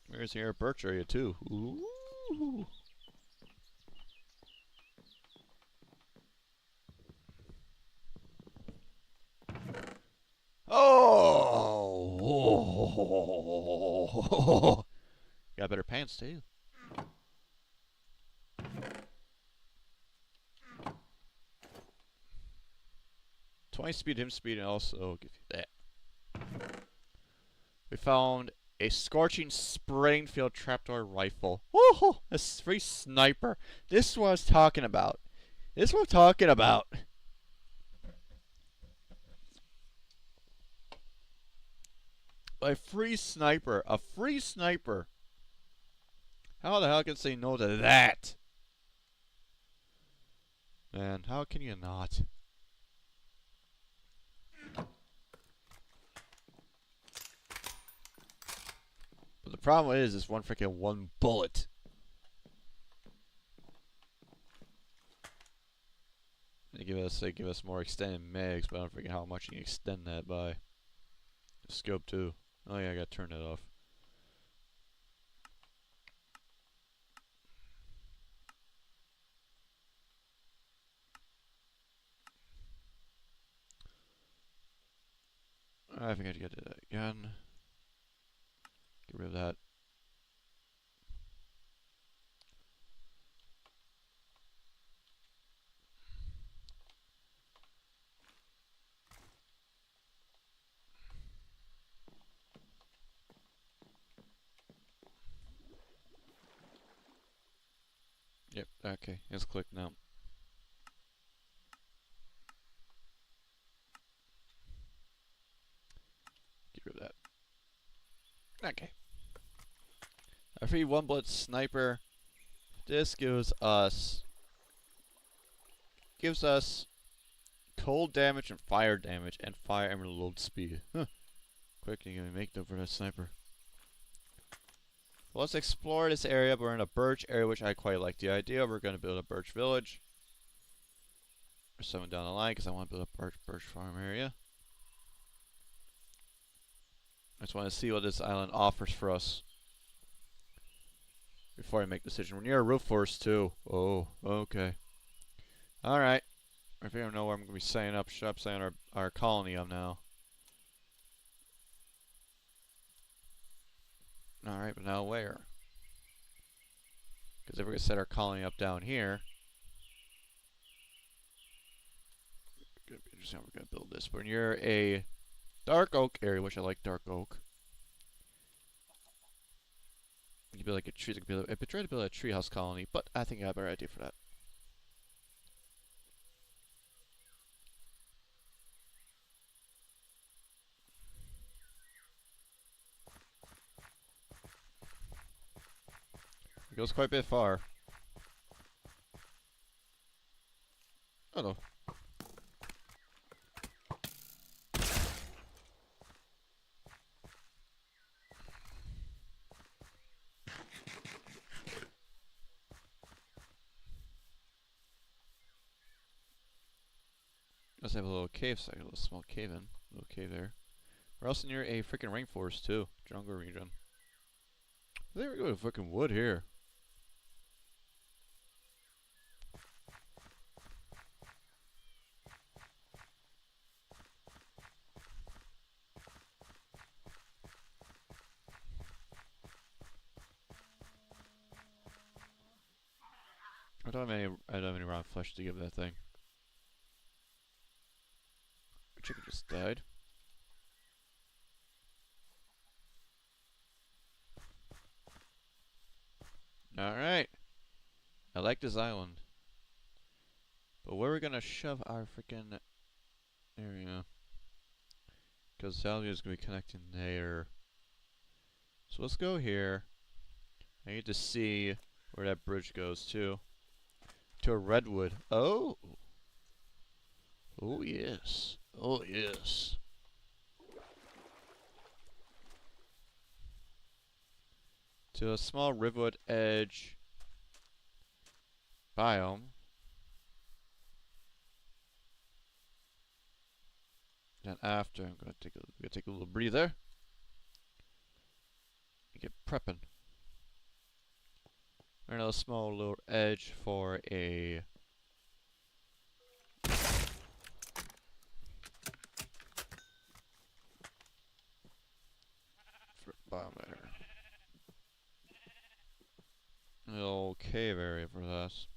There's the air birch area too. Ooh. Oh! Got better pants too. Twice speed, him speed, and also give you that. We found a Scorching Springfield trapdoor rifle. Woohoo! A free sniper. This is what I was talking about. This is what I'm talking about. A free sniper. A free sniper. How the hell can I say no to that? Man, how can you not? But the problem is, it's one bullet. They give us more extended mags, but I don't forget how much you can extend that by. The scope too. Oh yeah, I gotta turn that off. I think I have to get that again. Get rid of that. Okay, let's click now. Get rid of that. Okay. A free one bullet sniper. This gives us cold damage and fire emerald load speed. Huh. Quick, you can make that for that sniper. Well, let's explore this area. We're in a birch area, which I quite like the idea. We're going to build a birch village. Or something down the line, because I want to build a birch farm area. I just want to see what this island offers for us before I make a decision. We're near a roof forest too. Oh, okay. Alright. I think I know where I'm going to be setting up shop, setting our colony up now. Alright, but now where? Because if we're going to set our colony up down here, it's going to be interesting how we're going to build this. We're near a dark oak area, which I like dark oak. You could build like a tree. I could try to build a treehouse colony, but I think I have a better idea for that. It goes quite a bit far. Oh no. Let's have a little cave site, a little small cave in. A little cave there. We're also near a freaking rainforest too. Jungle region. I think we're going to fucking wood here. I don't have any raw flesh to give that thing. The chicken just died. Alright. I like this island. But where are we gonna shove our freaking area? Because Zalvia is gonna be connecting there. So let's go here. I need to see where that bridge goes to. To a redwood. Oh! Oh yes. Oh yes. To a small riverwood edge biome. Then after, I'm gonna take a little breather. And get prepping. Another small little edge for a biome there. A little cave area for us.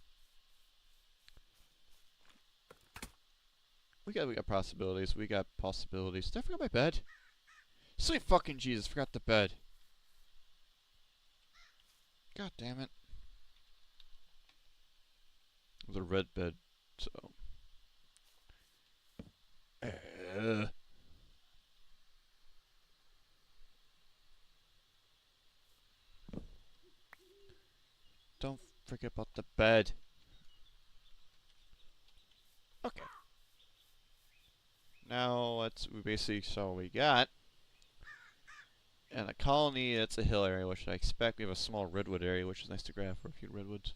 We got possibilities. We got possibilities. Did I forget my bed? Sweet fucking Jesus, forgot the bed. God damn it. It was a red bed, so. Don't forget about the bed. Okay. Now we basically saw what we got. And a colony, it's a hill area, which I expect. We have a small redwood area, which is nice to grab for a few redwoods.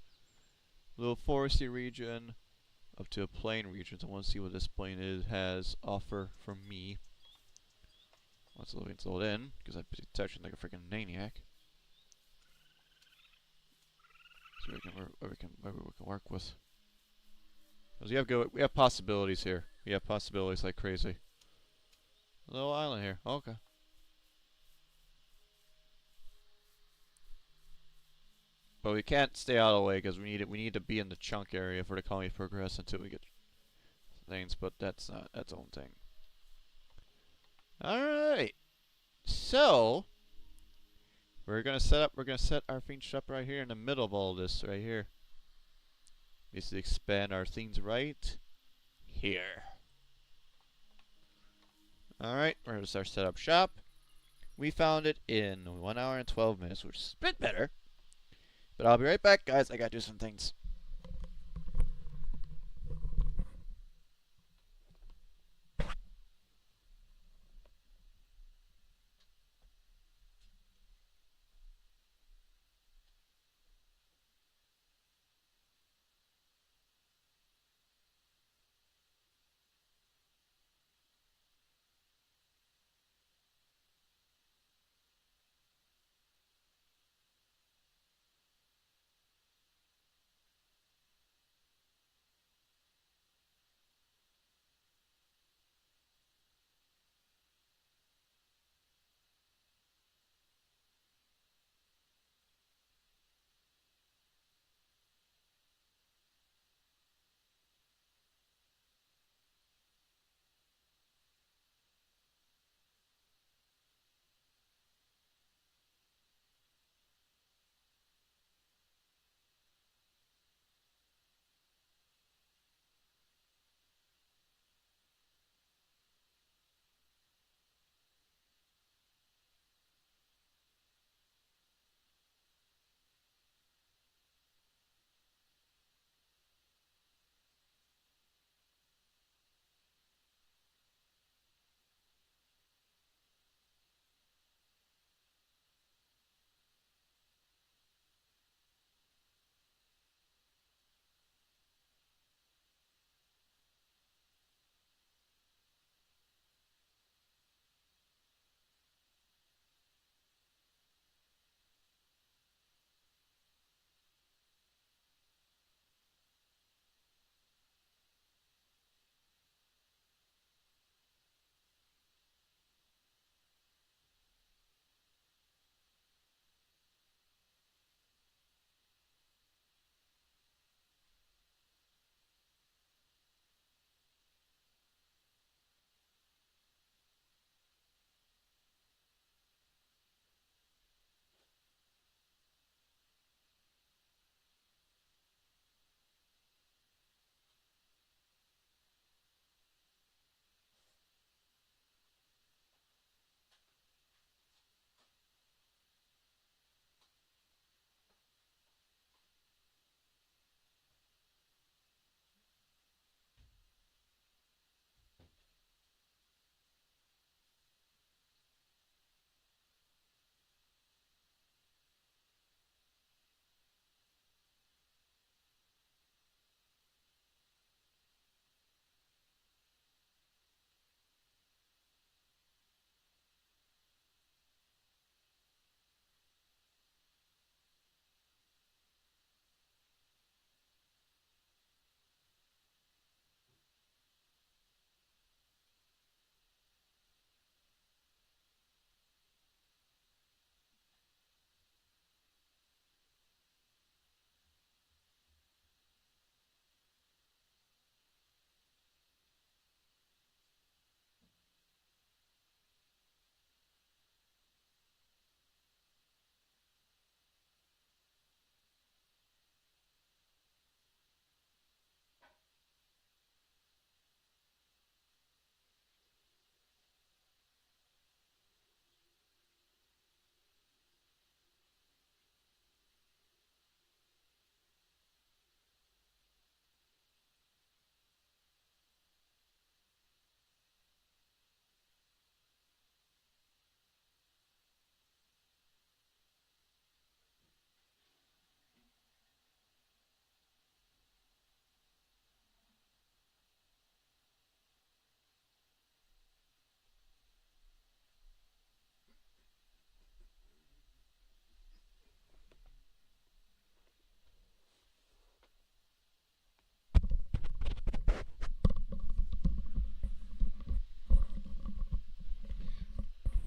Little foresty region, up to a plain region. So I want to see what this plain has offer from me. Let's load in, because I'm touching like a freaking maniac. So where we can work with. Because we have possibilities here. We have possibilities like crazy. A little island here. Okay. But we can't stay out of the way because we need to be in the chunk area for the colony to progress until we get things. But that's own thing. All right. So we're gonna set our feature up right here in the middle of all this right here. Basically expand our things right here. Alright, where's our setup shop? We found it in 1 hour and 12 minutes, which is a bit better. But I'll be right back, guys. I gotta do some things.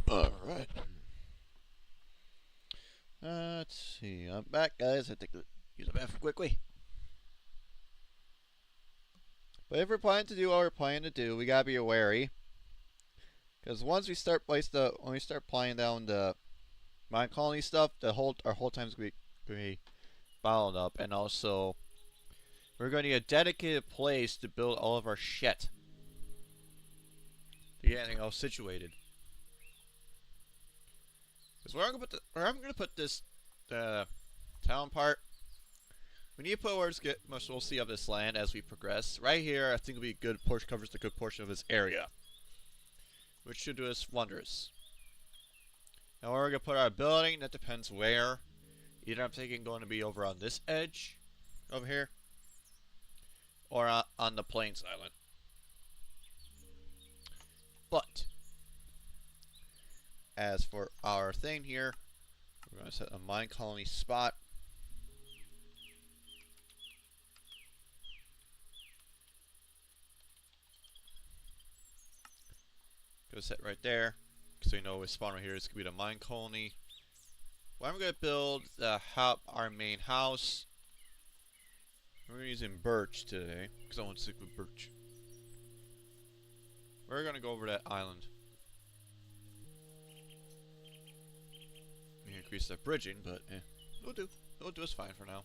Alright. Let's see. I'm back, guys. I think use the bathroom quickly. But if we're planning to do what we're planning to do, we gotta be wary. Because once we start when we start playing down the mine colony stuff, our whole time's gonna be bottled up, and also We're going to need a dedicated place to build all of our shit. To get anything else situated. Because where I'm gonna put this town part, we need to put where it's get much we'll see of this land as we progress. Right here, I think will be a good portion, covers the good portion of this area, which should do us wonders. Now where we're gonna put our building, that depends where. Either I'm thinking going to be over on this edge, over here, or on the Plains Island. But as for our thing here, we're going to set a mine colony spot. Go set right there, because we know we spawn right here. It's going to be the mine colony. Well, I'm going to build our main house. We're using birch today, because I want to stick with birch. We're going to go over that island. We can increase that bridging, but it'll do. It'll do us fine for now.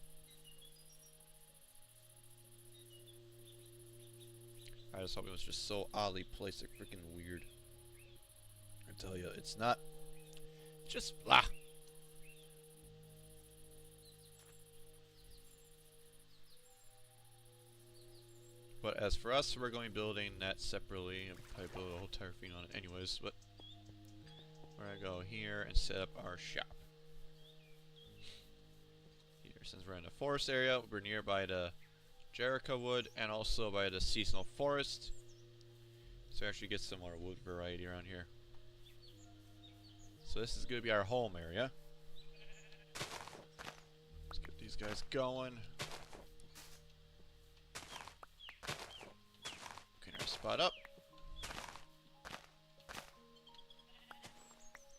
I just hope it was just so oddly placed, like freaking weird. I tell you, it's not. It's just blah. But as for us, we're going to be building that separately. I'll probably build a whole entire thing on it anyways, but we're going to go here and set up our shop. Here, since we're in the forest area, we're nearby the Jericho wood and also by the seasonal forest. So actually get some more wood variety around here. So this is going to be our home area. Let's get these guys going. Spot up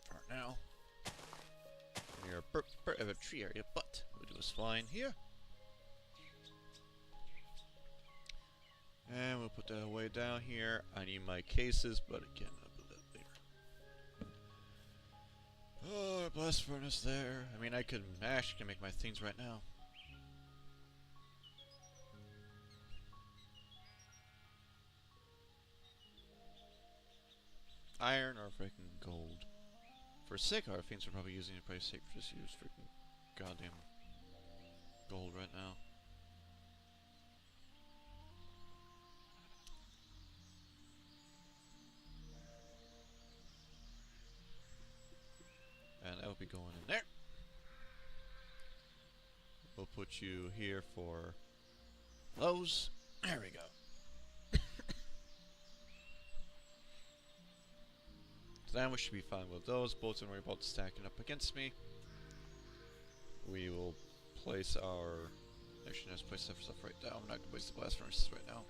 for now. Near a bit of a tree area, but we'll do this fine here. And we'll put that away down here. I need my cases, but again, I'll do that later. Oh, blast furnace there. I mean, I could mash to make my things right now. Iron or freaking gold. For sick our things we're probably using it probably safe to just use freaking goddamn gold right now. And that will be going in there. We'll put you here for those. There we go. Then we should be fine with those. Bolts and worry about stacking up against me. We will place our... Actually, let's place stuff right down. I'm not going to place the blast furnaces right now.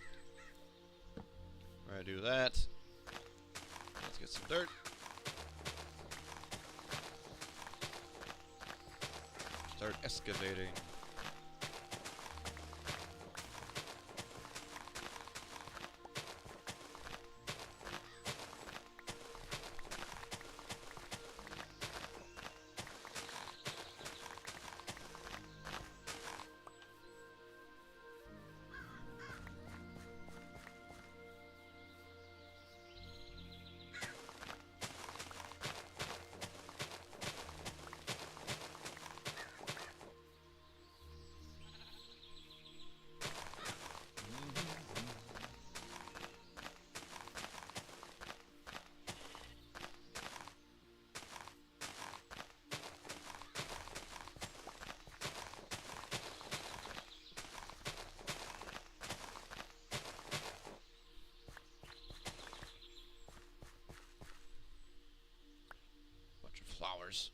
We're going to do that. Let's get some dirt. Start excavating. Flowers.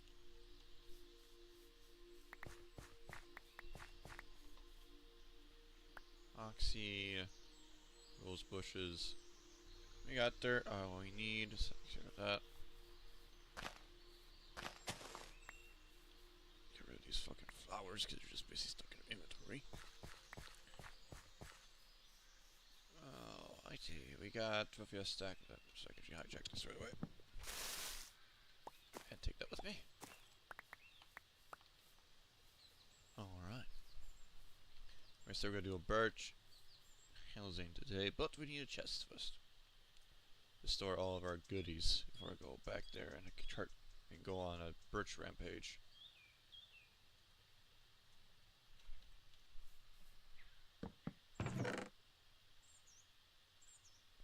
Oxy, rose bushes. We got dirt. All we need. So that. Get rid of these fucking flowers because they're just basically stuck in inventory. Oh, I see. We got a stack of that. So I can hijack this right away. And take that with me. Alright. so we're gonna do a birch housing today, but we need a chest first to store all of our goodies before I go back there and chart and go on a birch rampage.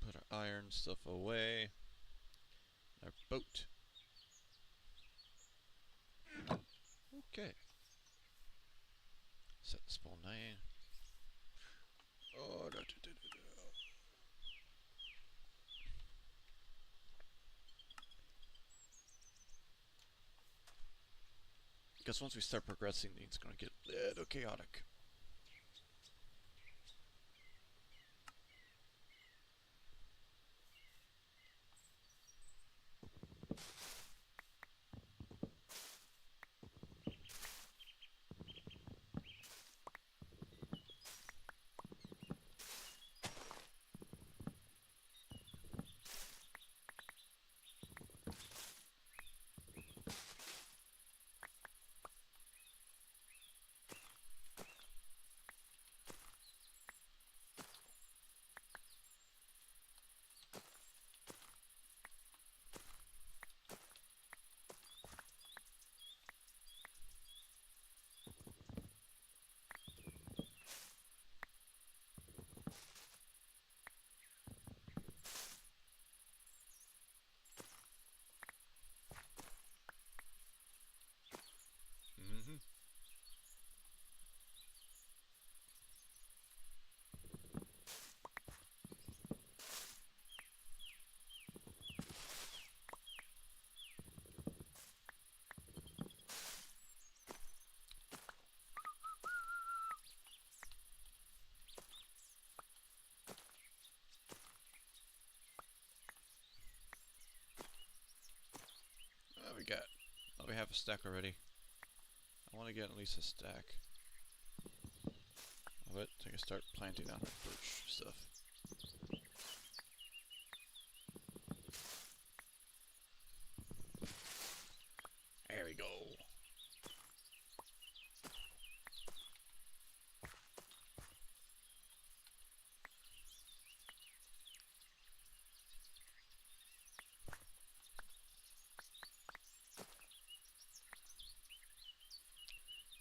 Put our iron stuff away. Our boat. Okay. Set the spawn 9. Oh, Because once we start progressing, it's gonna get a little chaotic. Mm-hmm. What we got? Oh, we have a stack already. I want to get at least a stack of it so I can start planting on our birch stuff. There we go.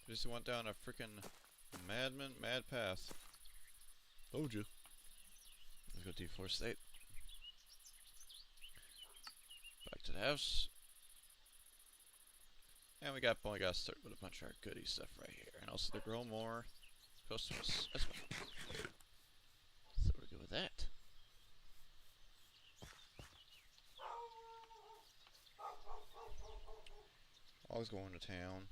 Just went down a freaking mad path. Told you. Let's go deforestate. Back to the house. And we only got to start with a bunch of our goodie stuff right here. And also to grow more close to us as well. So we're good with that. Always going to town.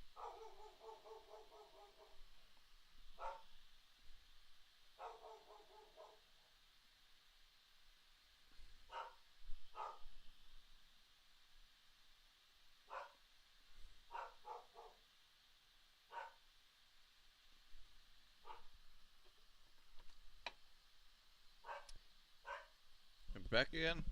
And back again.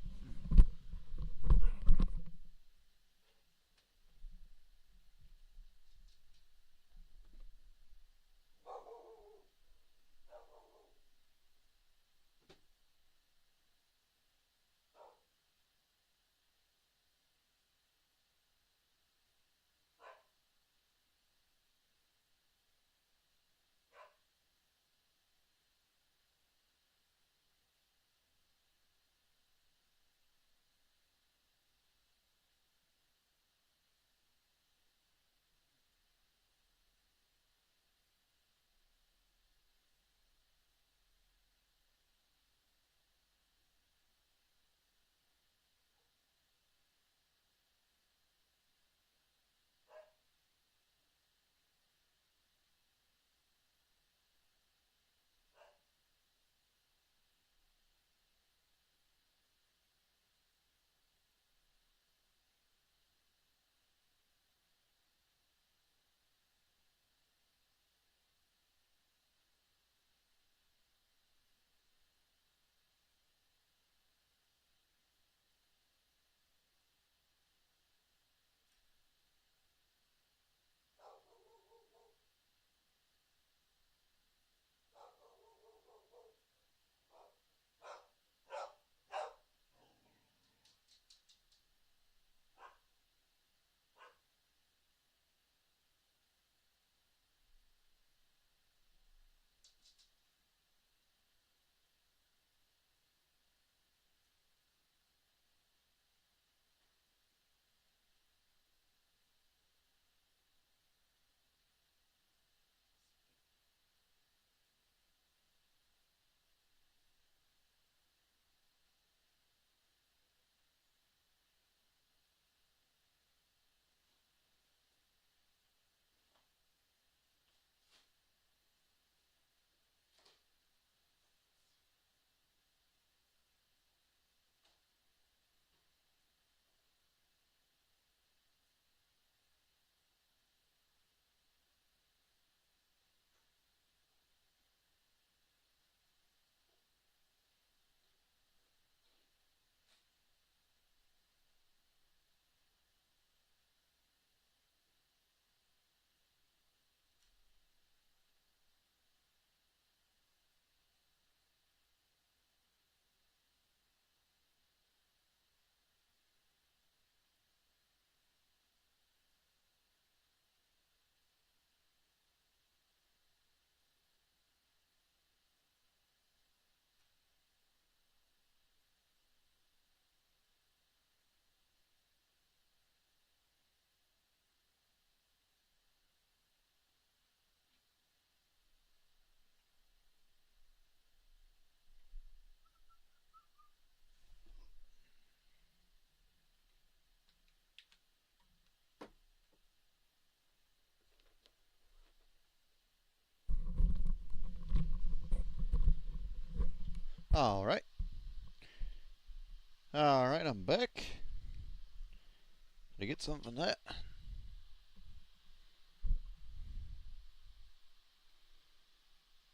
Alright. Alright, I'm back. Did I get something from that?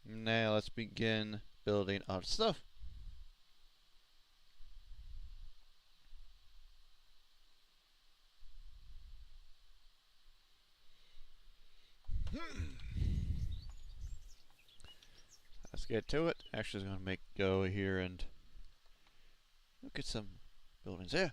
Now let's begin building our stuff. Let's get to it. Actually, I'm going to go here and look at some buildings there.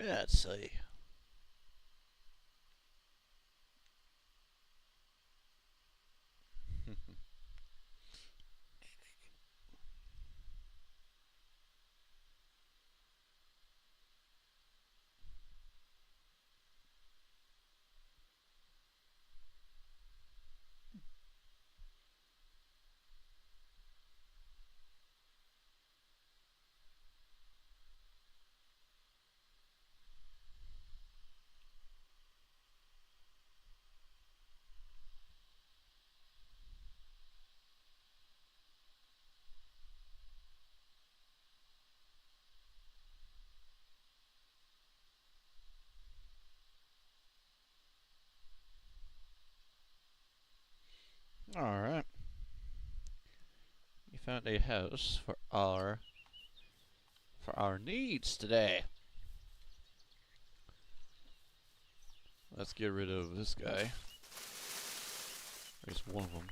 Let's see. Alright. We found a house for our needs today. Let's get rid of this guy. At least one of them.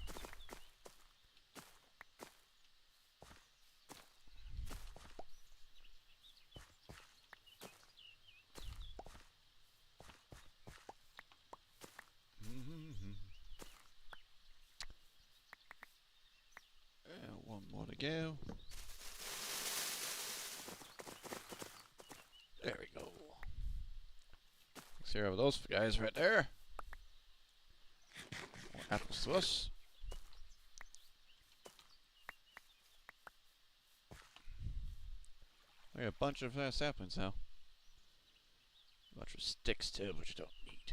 And one more to go. There we go. Let's hear of those guys right there. More apples to us. We got a bunch of saplings now. A bunch of sticks too, which you don't need.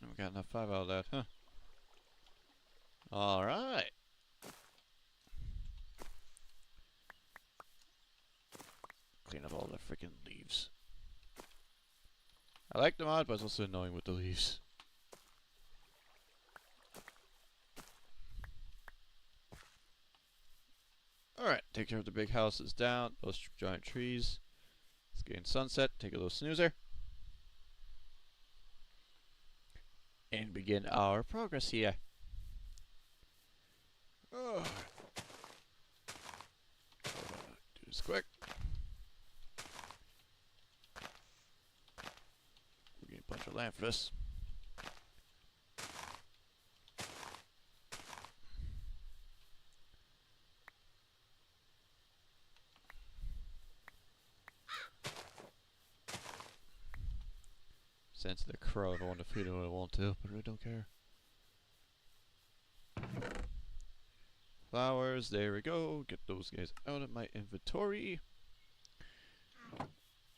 And we got enough 5 out of that, huh? Alright. Clean up all the freaking leaves. I like the mod, but it's also annoying with the leaves. Alright, take care of the big houses down, those giant trees. Let's gain sunset, take a little snoozer. And begin our progress here. Do this quick. We get a bunch of land for this. Send to the crow if I want to feed it what I want to, but I really don't care. Flowers, there we go. Get those guys out of my inventory.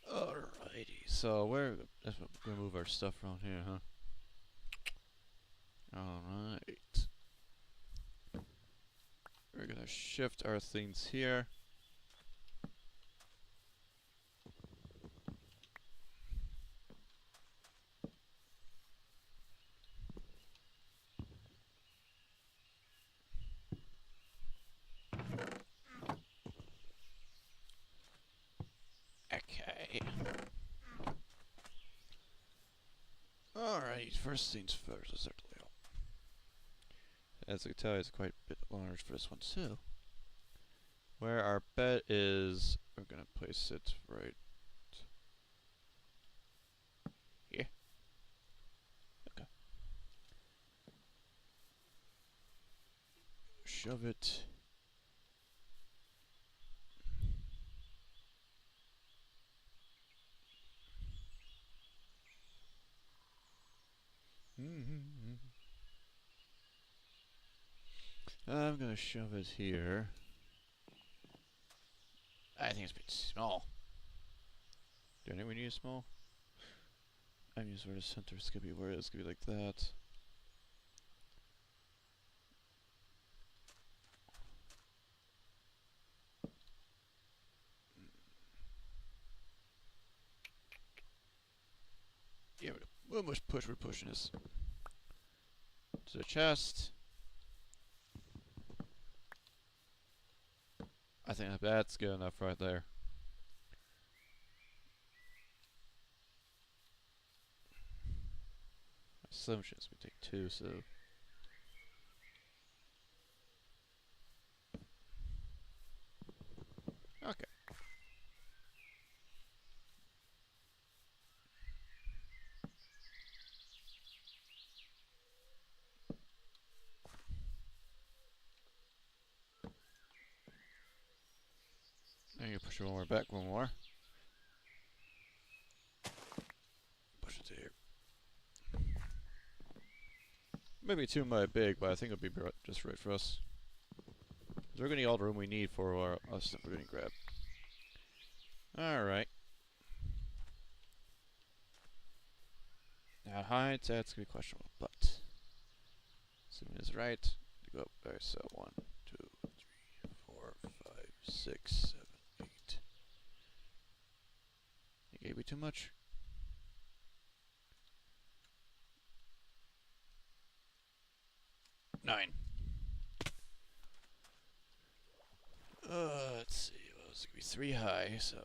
Alrighty, so we're gonna move our stuff around here, huh? Alright. We're gonna shift our things here. Okay. Alright, first things first, let's start the layout. As I can tell, it's quite a bit large for this one too. Where our bed is, we're gonna place it right here. Okay. Shove it. I'm gonna shove it here. I think it's a bit small. Do you think we need a small? I mean, where the center is gonna be. Where it's gonna be like that. Yeah, we'll push. We're pushing this to the chest. I think that's good enough right there. Assumptions we take 2, so. Okay. Now you push it one more back, one more. Push it to here. Maybe too much big, but I think it'll be just right for us. So we're gonna need all the room we need for our stuff we're gonna grab. Alright. Now height, that's gonna be questionable, but assuming it's right, to go up there, so 1, 2, 3, 4, 5, 6, 7, 8. You gave me too much? Nine. Let's see. Well, it's gonna be 3 high, so 2,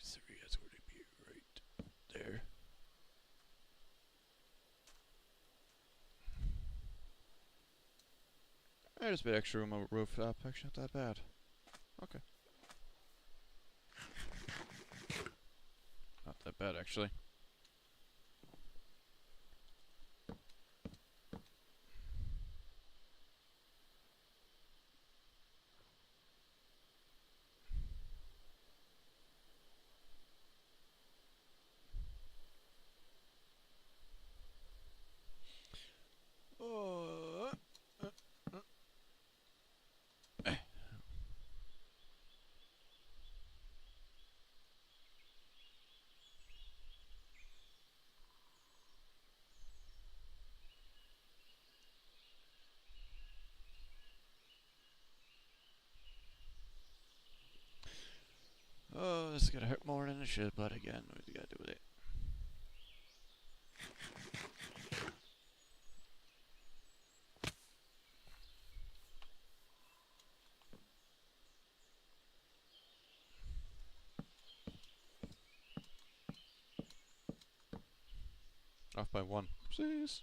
3. That's going to be right there. There's a bit extra room on the rooftop. Actually, not that bad. Okay. Not that bad, actually. Oh, this is gonna hurt more than it should, but again, what do you gotta do with it? Off by 1. Please.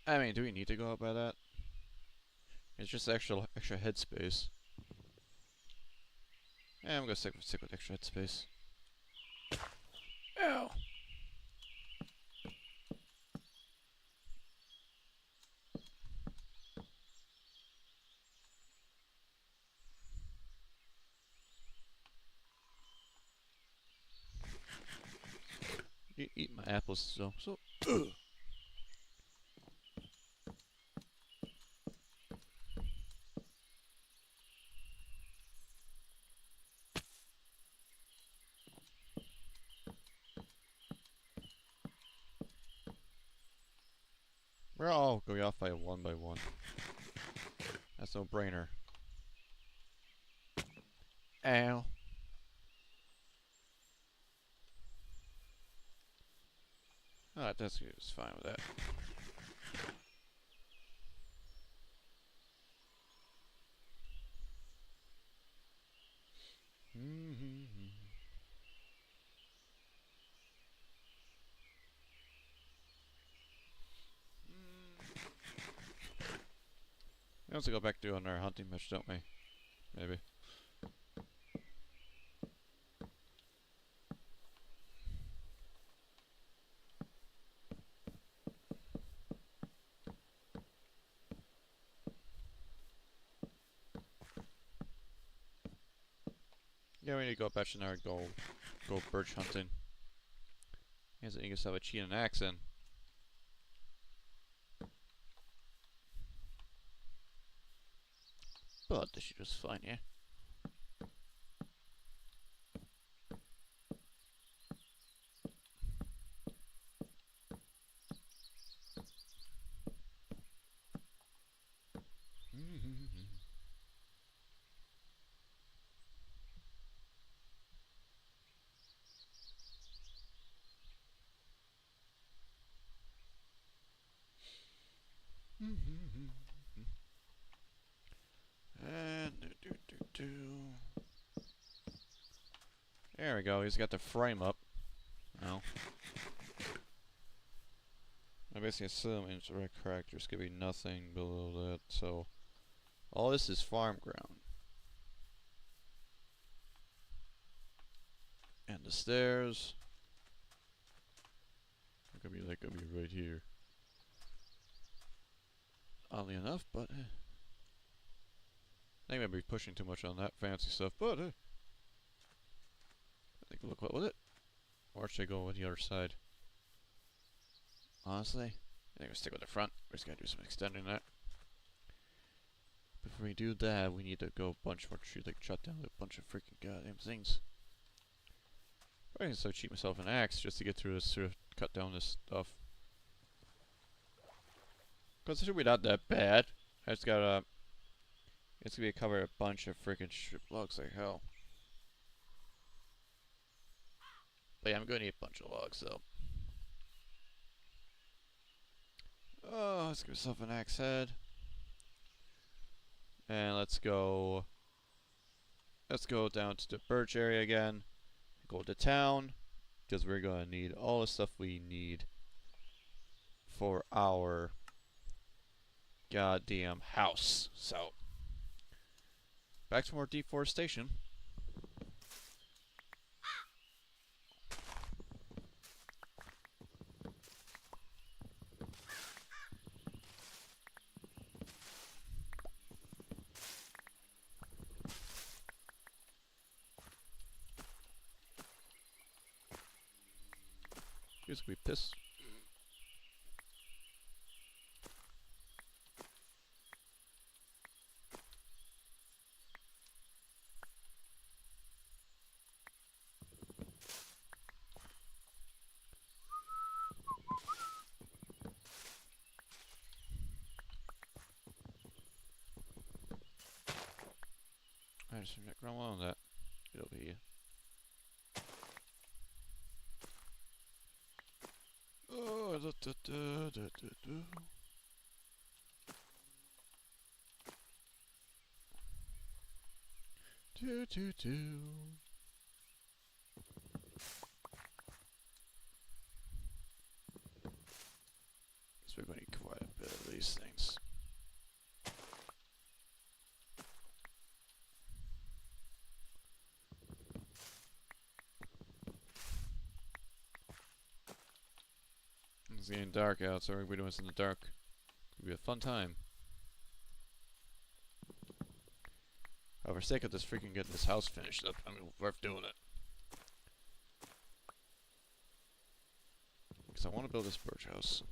I mean, do we need to go up by that? It's just extra headspace. Yeah, I'm gonna stick with extra headspace. Ow! You eat my apples, so. Ugh. We're all going off by 1 by 1. That's no brainer. Ow. Alright, that's fine with that. We have to go back doing our hunting match, don't we? Maybe. Yeah, we need to go back to our go birch hunting. Guess you can have a cheat and accent. But this should just fine, yeah. And there we go. He's got the frame up. Well, I basically assume it's correct. There's gonna be nothing below that. So all this is farm ground. And the stairs. They're gonna be right here. Oddly enough, but I think I might be pushing too much on that fancy stuff, but I think we'll look what with it. Or should I go with the other side? Honestly, I think we'll stick with the front. We just gotta do some extending that. Before we do that, we need to go a bunch more trees, like shut down a bunch of freaking goddamn things. I can start cheat myself an axe just to get through this, sort of cut down this stuff. Cause it should be not that bad. I just gotta. It's gonna be cover a bunch of freaking logs like hell. But yeah, I'm gonna need a bunch of logs though. Oh, let's give myself an axe head. And let's go. Let's go down to the birch area again. Go to town. Because we're gonna need all the stuff we need for our goddamn house. So, back to more deforestation. He's gonna be pissed. I just not ground on that. It'll be. Oh, So we're going to need quite a bit of these things. It's getting dark out, so we're doing this in the dark. It'll be a fun time. For sake of this freaking getting this house finished up, I mean, worth doing it. Because I want to build this birch house.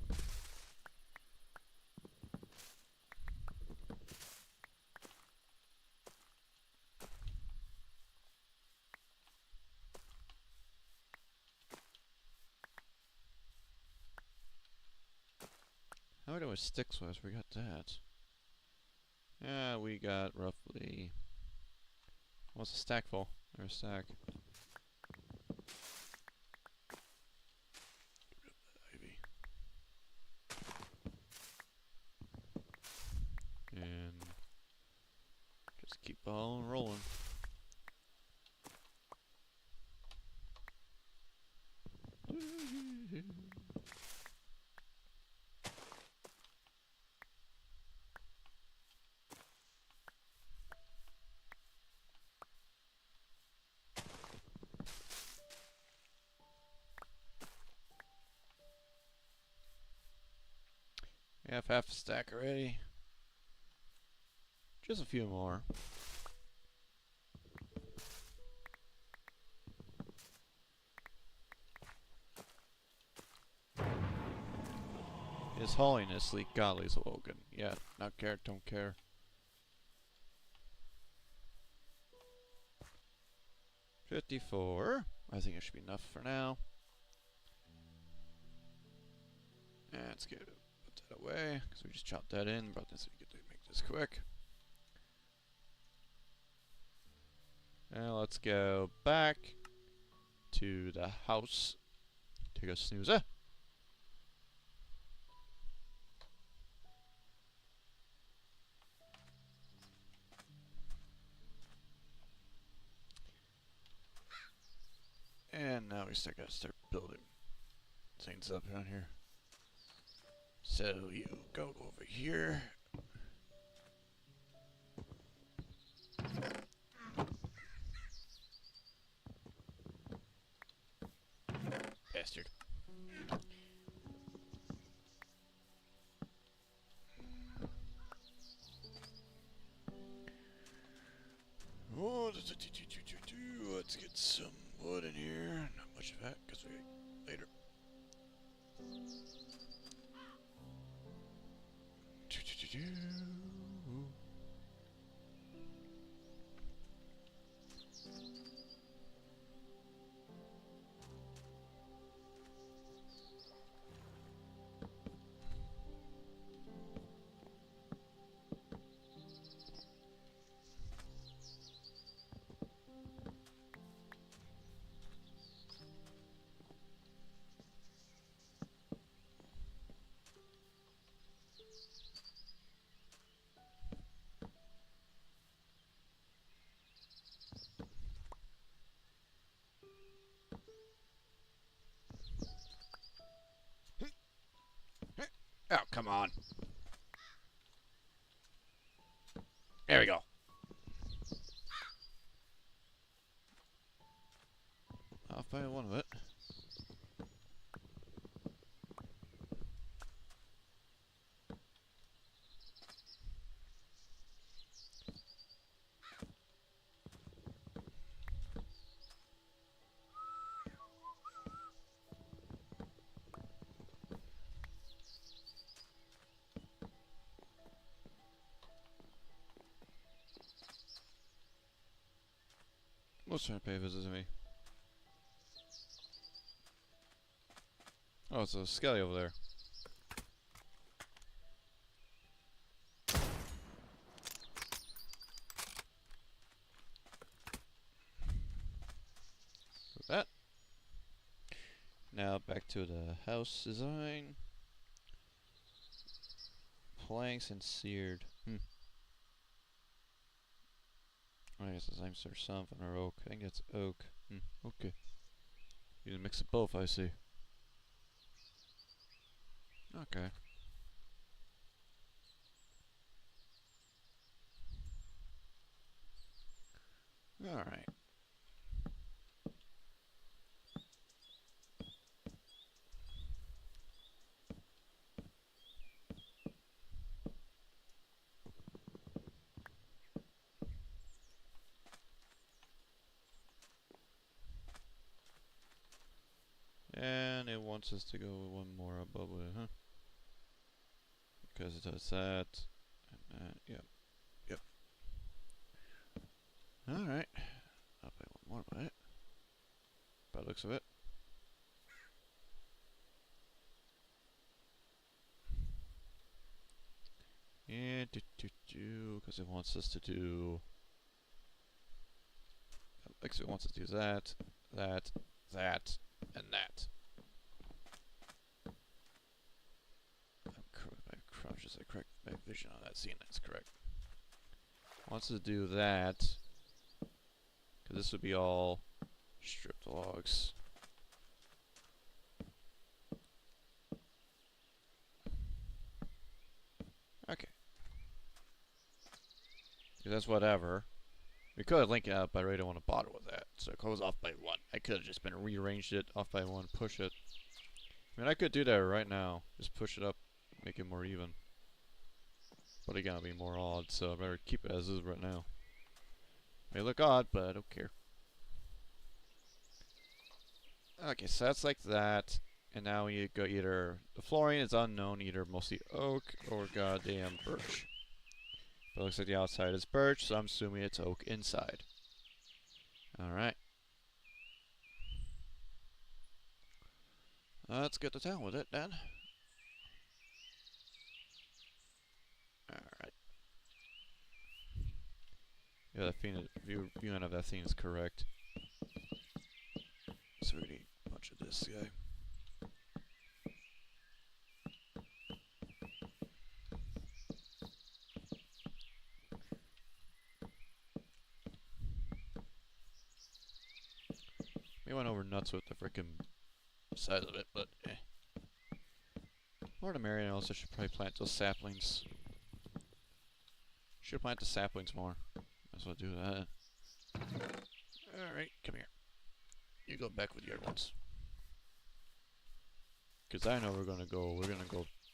How do I sticks wise? We got that. Yeah, we got roughly. What's a stack full? Or a stack. Ivy. And just keep on rolling. We have half a stack already. Just a few more. His Holiness Lee Godly's Logan. Yeah, not care, don't care. $54. I think it should be enough for now. And let's get put that away, because we just chopped that in, but this we get to make this quick. And let's go back to the house. Take a snoozer. And now we gotta start building things up around here. So you go over here. Bastard. Oh, let's get some wood in here. Not much of that, because we later. Oh, come on. There we go. Off by one of it. What's trying to pay a visit to me? Oh, it's a skelly over there. With that. Now back to the house design. Planks and seared. I guess it's limestone or something, or oak. I think it's oak. Okay. You can mix it both, I see. Okay. Alright. And it wants us to go one more above it, huh? Because it does that. And that. Yep. Yep. Alright. I'll pay one more by it. By the looks of it. And because it wants us to do. Like it wants us to do that, that, that, and that. Just a correct my vision on that scene. That's correct. Wants to do that because this would be all stripped logs. Okay. Because that's whatever. We could link it up, but I really don't want to bother with that. So it goes off by one. I could have just been rearranged it off by one, push it. I mean, I could do that right now. Just push it up, make it more even. But it gotta be more odd, so I better keep it as is right now. May look odd, but I don't care. Okay, so that's like that. And now we go either the flooring is unknown, either mostly oak or goddamn birch. But it looks like the outside is birch, so I'm assuming it's oak inside. Alright. Let's get to town with it then. Alright. Yeah, the viewing of that thing is correct. So we need a bunch of this guy. We went over nuts with the frickin' size of it, but eh. More the merrier, and also should probably plant those saplings. Should plant the saplings more. Might as well do that. Alright, come here. You go back with your ones. Cause I know we're gonna go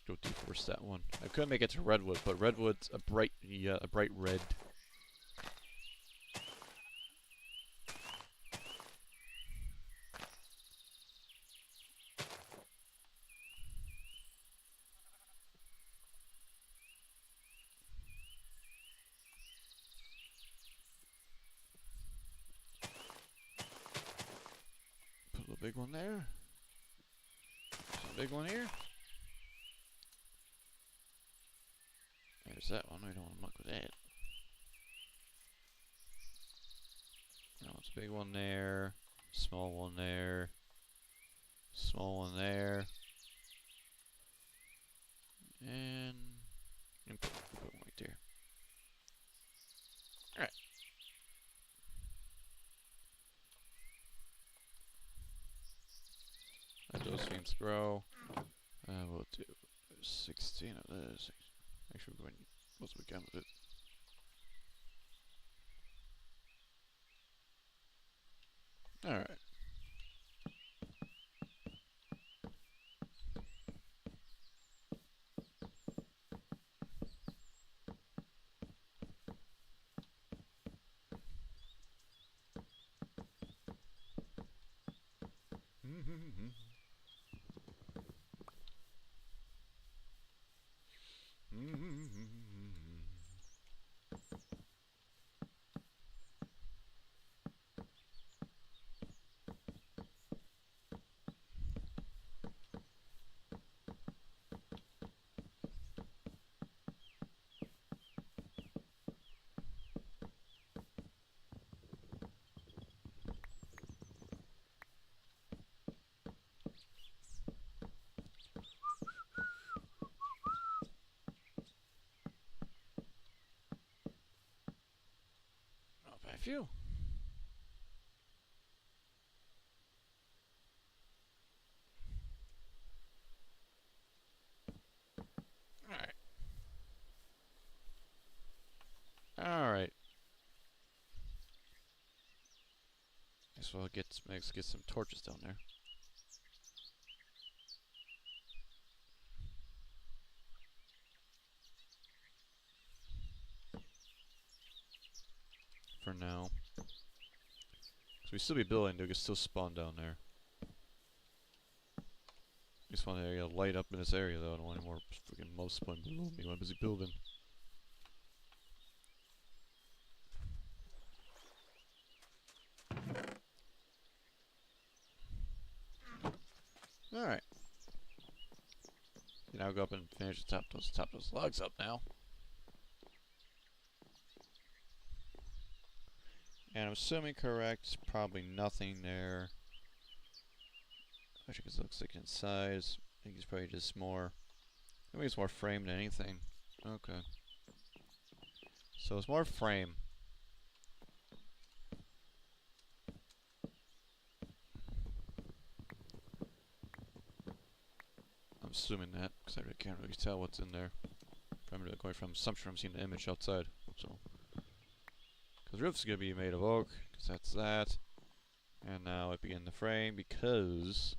deforest that one. I couldn't make it to redwood, but redwood's a bright red. Put a big one there. A big one here. There's that one. I don't want to muck with that. No, it's a big one there. Small one there. Small one there. And put one right there. Alright. Let those things grow. We'll do 16 of this. Actually, we're going most we can with it. Alright. Not by a few. Alright. Alright. Guess we'll get some torches down there. For now. So we still be building, they can still spawn down there. Just want to light up in this area though, I don't want any more freaking mobs spawning below me when I'm busy building. Alright. You now go up and finish the top those logs up now. And I'm assuming correct, probably nothing there. Actually, because it looks like inside, I think it's probably just more, I think it's more frame than anything. Okay. So it's more frame. I'm assuming that, because I really can't really tell what's in there. I'm really going from assumption I'm seeing the image outside, so. Because the roof's going to be made of oak, because that's that. And now it begin the frame, because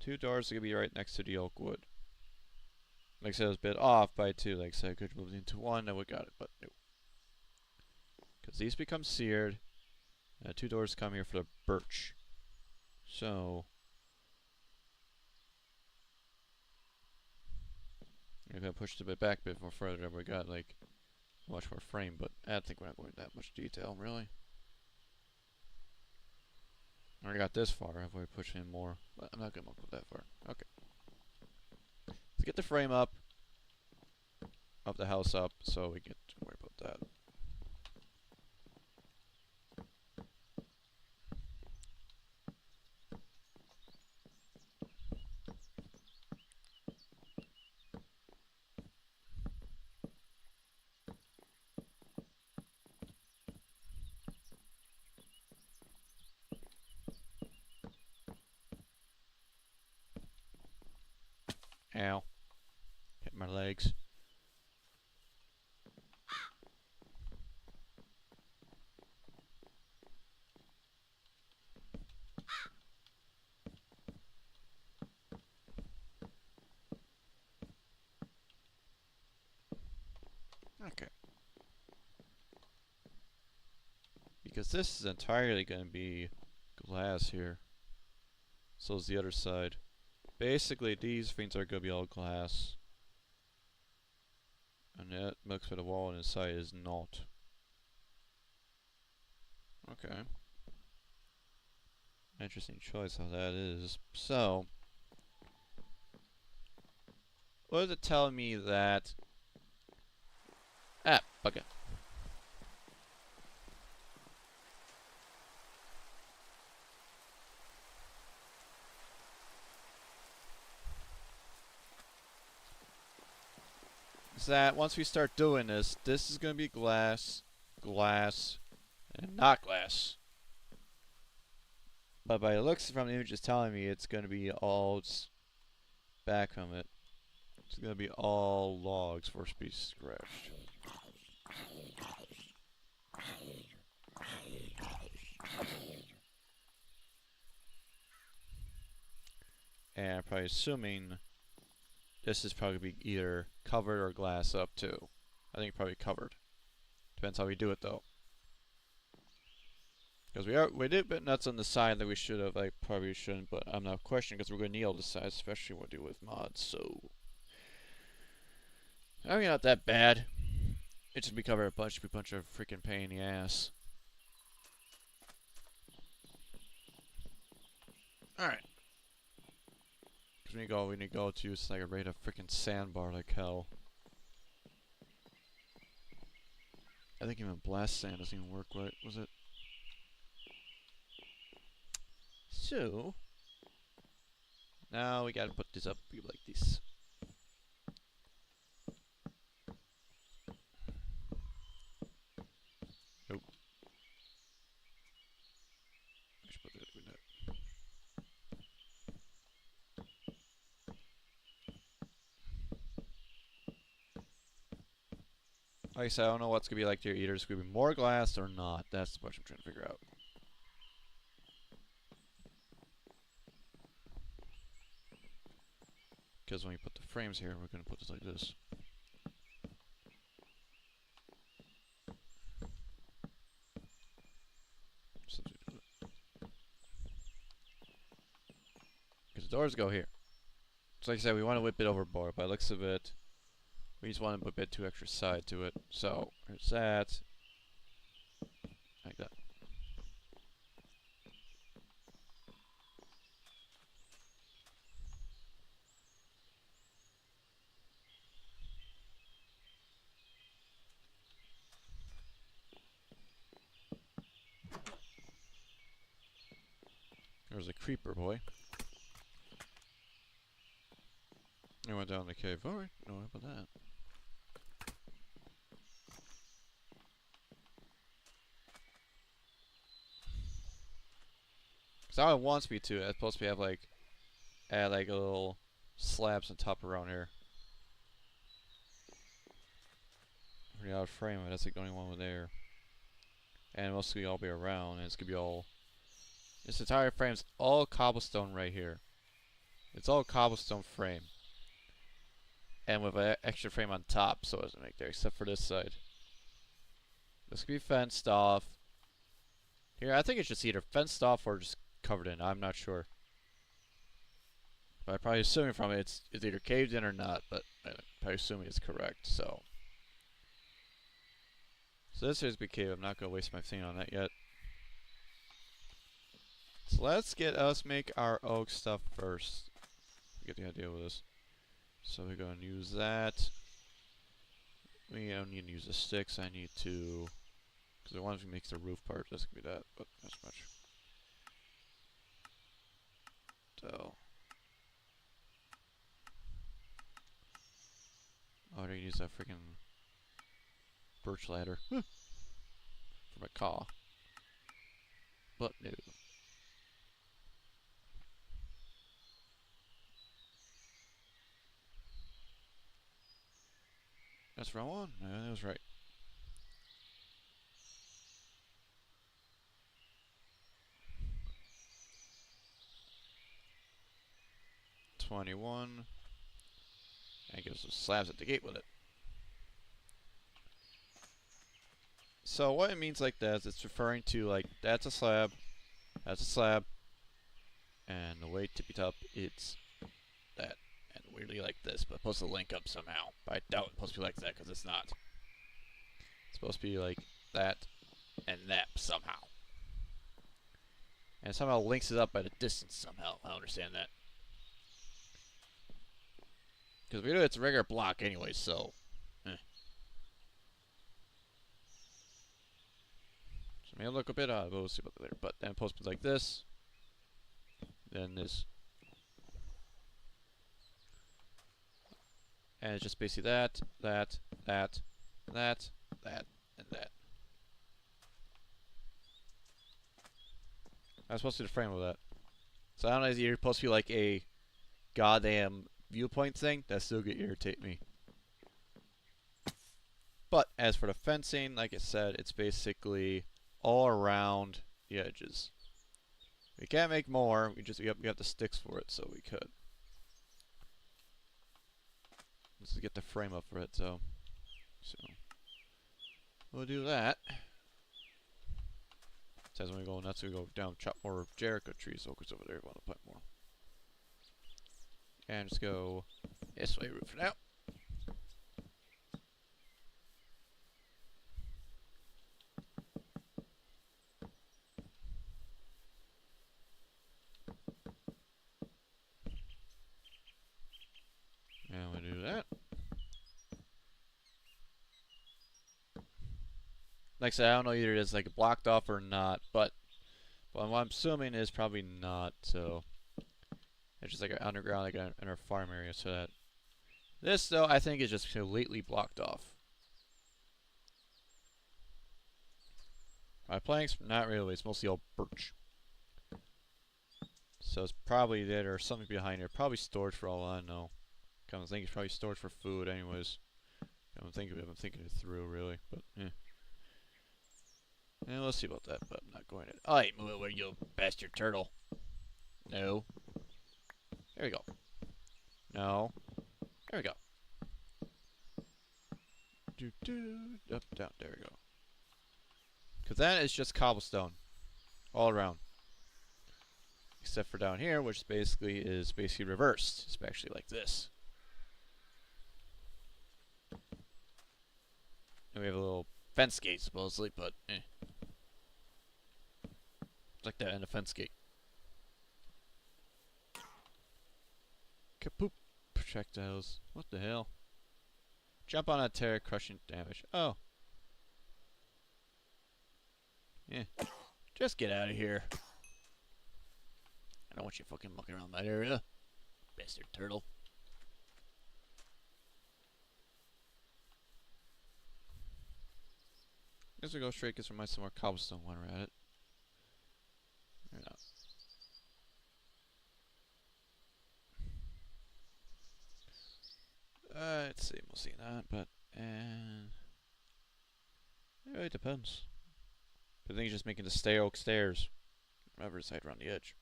2 doors are going to be right next to the oak wood. Like I said, it was a bit off by 2. Like I said, I could move it into 1, then we got it, but no. Because these become seared. 2 doors come here for the birch. So, I'm gonna push it a bit back a bit more further. We got like much more frame, but I don't think we're not going into that much detail, really. I already got this far. I've already pushed in more, but I'm not gonna go that far. Okay. Let's get the frame up the house up, so we get to worry about that. Ow. Hit my legs. Okay. Because this is entirely going to be glass here. So is the other side. Basically, these things are going to be all glass. And that looks for the wall on the side is not. Okay. Interesting choice how that is. So, what is it telling me that... Ah, okay. Is that once we start doing this, this is going to be glass, glass, and not glass. But by the looks from the image, it's telling me it's going to be all back from it. It's going to be all logs for to be scratched. And I'm probably assuming this is probably be either covered or glass up too. I think probably covered. Depends how we do it though. Because we did a bit nuts on the side that we should have. I probably shouldn't, but I'm not questioning because we're going to need all the sides, especially what we do with mods. So I mean, not that bad. It should be covered a bunch of freaking pain in the ass. All right. Because we need to go to it's like a rate of freaking sandbar like hell. I think even blast sand doesn't even work right, was it? So now we gotta put this up like this. Nope. I should put that in that. Like I said, I don't know what's gonna be like to your eaters. It's gonna be more glass or not. That's the question I'm trying to figure out. Because when we put the frames here, we're going to put this like this. Because the doors go here. So like I said, we want to whip it overboard. By the looks of it, we just want to put a bit too extra side to it. So, there's that. Like that. There's a creeper boy. He went down the cave. Alright, no worry about that. Cause how it wants me to, it's supposed to have like, add like a little slabs on top around here. Pretty out of frame, but that's like the only one over there. And mostly all be around, and it's gonna be all. This entire frame's all cobblestone right here. It's all cobblestone frame. And with an extra frame on top, so it doesn't make there, except for this side. This could be fenced off. Here, I think it's just either fenced off or just covered in. I'm not sure. But I'm probably assuming from it, it's either caved in or not. But anyway. probably assuming is correct. So this is big cave. I'm not gonna waste my thing on that yet. So let's get us make our oak stuff first. Get the idea with this. So we're gonna use that. We don't need to use the sticks. I need to, because the ones we make the roof part. That's gonna be that, but not so much. So. Oh, I didn't use that freaking birch ladder for my car. But no. That's the wrong one? No, that was right. $21. And gives us slabs at the gate with it. So what it means like that is it's referring to like that's a slab, and the way tippy top it's that. And weirdly like this, but it's supposed to link up somehow. But I doubt it's supposed to be like that because it's not. It's supposed to be like that and that somehow. And it somehow links it up at a distance somehow. I don't understand that. Because we know it's a regular block anyway, so. So it may look a bit odd, but we'll see about that later. But then post like this. Then this. And it's just basically that, and that. I'm supposed to do the frame of that. So I don't know if you're supposed to be like a goddamn viewpoint thing. That still could irritate me. But as for the fencing, like I said, it's basically all around the edges. We can't make more. We got the sticks for it, so we could. Let's get the frame up for it, so we'll do that. Says when we go nuts, we go down, chop more Jericho trees. Oakers over there, we want to plant more. And just go this way, roof it out. And we do that. Like I said, I don't know either it's like blocked off or not, but what I'm assuming is probably not, so it's just like an underground, like in our farm area, so that this though I think is just completely blocked off. My planks, not really, it's mostly all birch. So it's probably there or something behind here, probably storage for all I know. Kind of think it's probably storage for food anyways. I'm thinking it through really, but yeah. Yeah, we'll see about that, but I'm not going to. Alright, move over, you bastard turtle. No. There we go. No. There we go. Up, down, there we go. Because that is just cobblestone. All around. Except for down here, which basically is reversed. It's actually like this. And we have a little fence gate, supposedly, but eh. It's like that in a fence gate. Kapoop. Projectiles. What the hell? Jump on a terror, crushing damage. Oh. Yeah. Just get out of here. I don't want you fucking mucking around that area. Bastard turtle. Guess we go straight, get some more cobblestone while we're at it. Or not. Let's see, we'll see that, but and it really depends. But I think he's just making the stairs. Whatever side around the edge.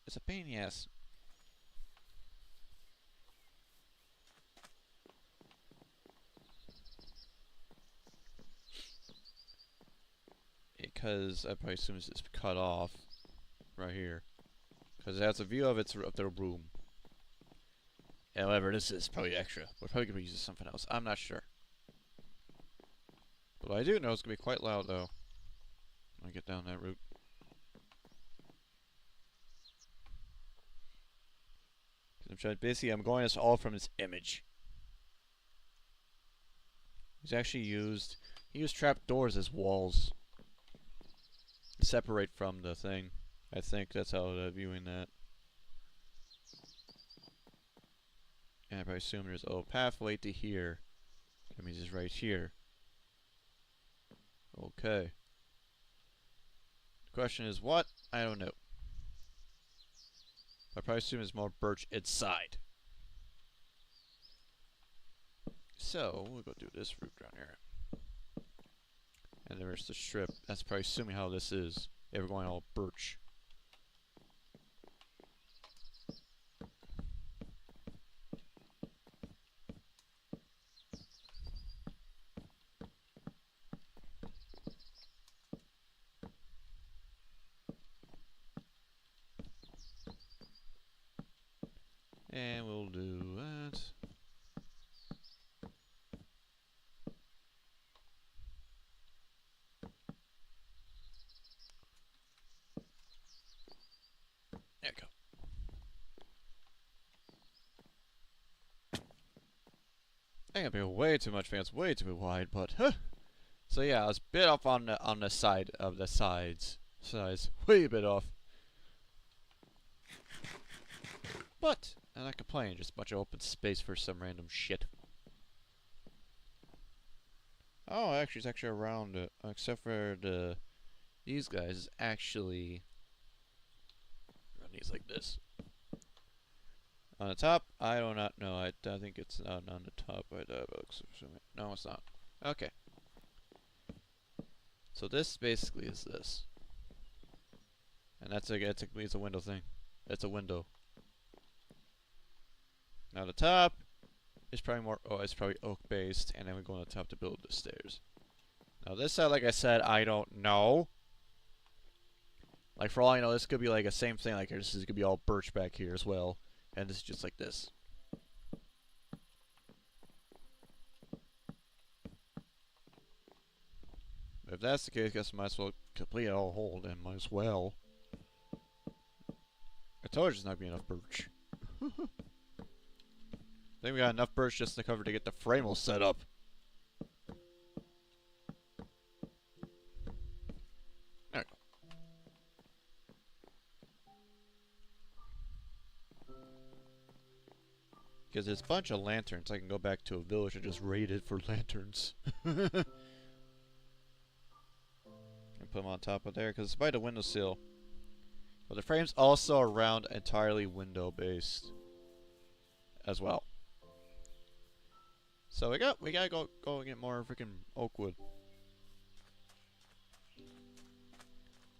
It's a pain in the ass. Because I probably assume it's cut off right here. Because it has a view of its of the room. And whatever this is, probably extra. We're probably gonna use this something else. I'm not sure. But what I do know it's gonna be quite loud though. When I get down that route. I'm trying basically I'm going this all from this image. He used trapdoors as walls. To separate from the thing. I think that's how they're viewing that. And I probably assume there's a pathway to here. That means it's right here. Okay. The question is what? I don't know. I probably assume there's more birch inside. So, we'll go do this route down here. And there's the strip. That's probably assuming how this is. Yeah, we're going all birch. And we'll do that. There we go. I think it'd be way too much fans, way too wide, but huh. So yeah, I was a bit off on the side of the sides, way a bit off. But I'm not complaining, just a bunch of open space for some random shit. Oh, actually, it's actually around it, except for these guys. Actually, run these like this. On the top, I do not know. I think it's not on the top. No, it's not. Okay. So this basically is this, and it's a window thing. It's a window. Now the top is probably more. Oh, it's probably oak based, and then we go on the top to build the stairs. Now this side, like I said, I don't know. Like for all I know, this could be like the same thing. Like this is gonna be all birch back here as well, and this is just like this. If that's the case, I guess I might as well complete it all whole, then might as well. I told you there's not gonna be enough birch. I think we got enough birch just to cover to get the frame all set up. There we go. Because there's a bunch of lanterns, I can go back to a village and just raid it for lanterns. And put them on top of there, because it's by the windowsill. But the frame's also around entirely window-based as well. So we gotta go and get more freaking oak wood.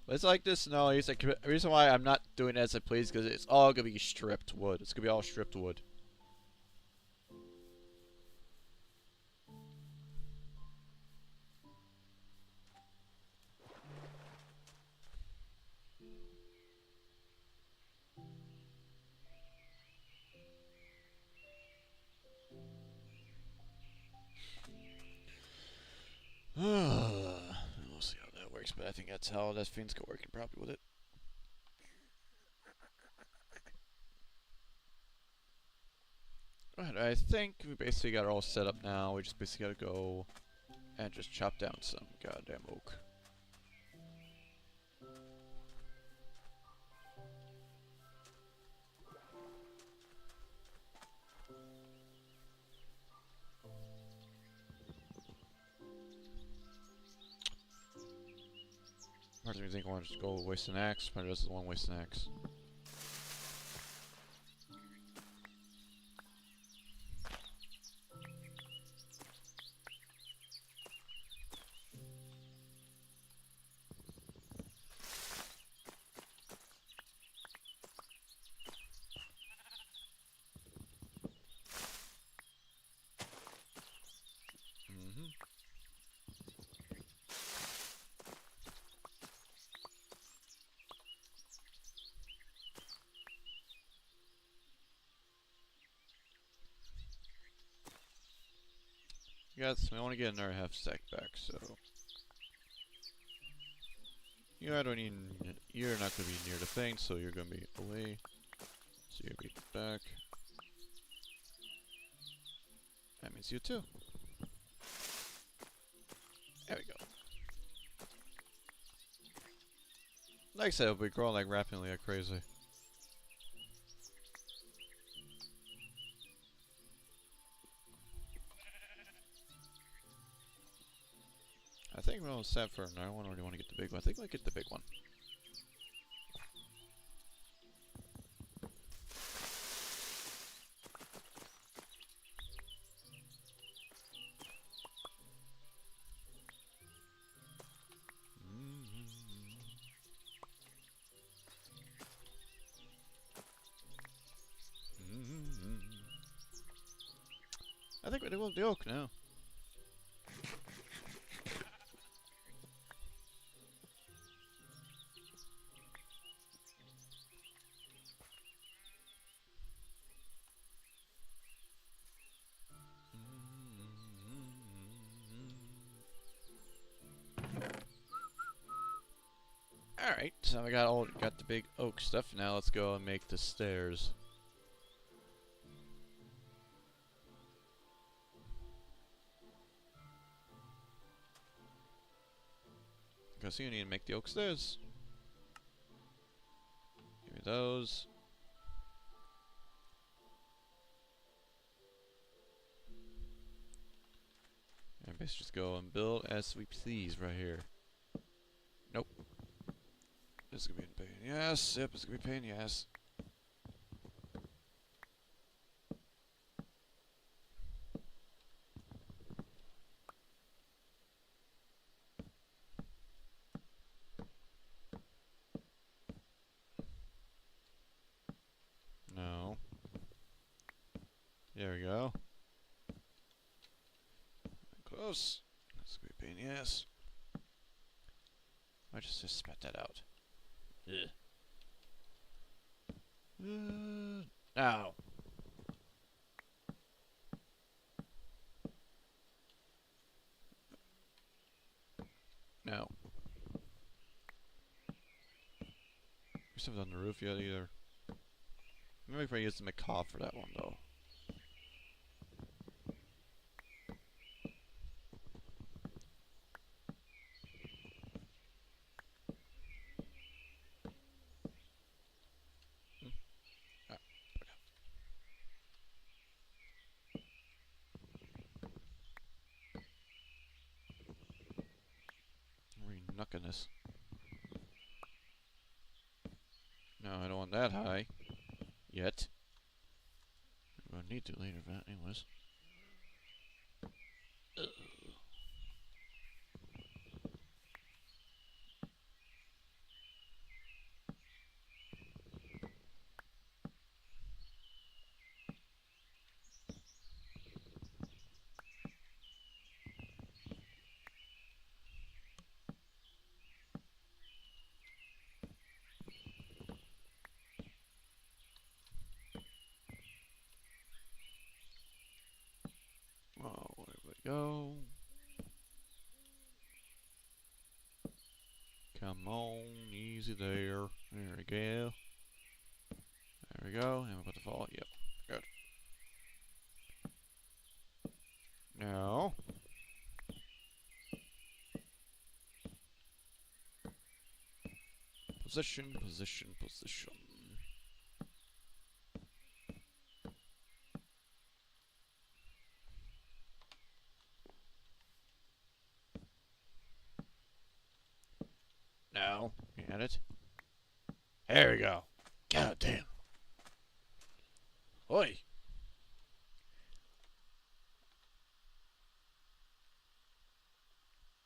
But it's like this. No, it's like the reason why I'm not doing it as I please because it's all gonna be stripped wood. It's gonna be all stripped wood. We'll see how that works, but I think that's how that thing's working probably with it. Alright, I think we basically got it all set up now. We just basically gotta go and just chop down some goddamn oak. Part of me think I want to just go waste an axe, but it doesn't want to waste an axe. Yes, I want to get another half stack back, so... You're not going to be near the thing, so you're going to be away. So you'll be back. That means you too. There we go. Like I said, it'll be growing like rapidly like crazy. I think we're almost set for another one, or do you want to get the big one? I think we'll get the big one. I think we will the oak now. Alright, so we got the big oak stuff. Now let's go and make the stairs. Because you need to make the oak stairs. Give me those. And basically just go and build as we please right here. Nope. This is gonna be a pain in the ass. Yep, it's gonna be a pain in the ass. No. There we go. Close. This is gonna be a pain in the ass. I just spat that out. Ugh. Ow. No. We still haven't done the roof yet either. Maybe if I use the macaw for that one though. Knucking this. No, I don't want that high. Yet. I'm gonna need to later, but anyways. Ugh. Oh, there we go. Come on, easy there. There we go. There we go. And we're about to fall. Yep. Good. Now. Position, position, position. Now. You got it? There we go. God damn. Oi.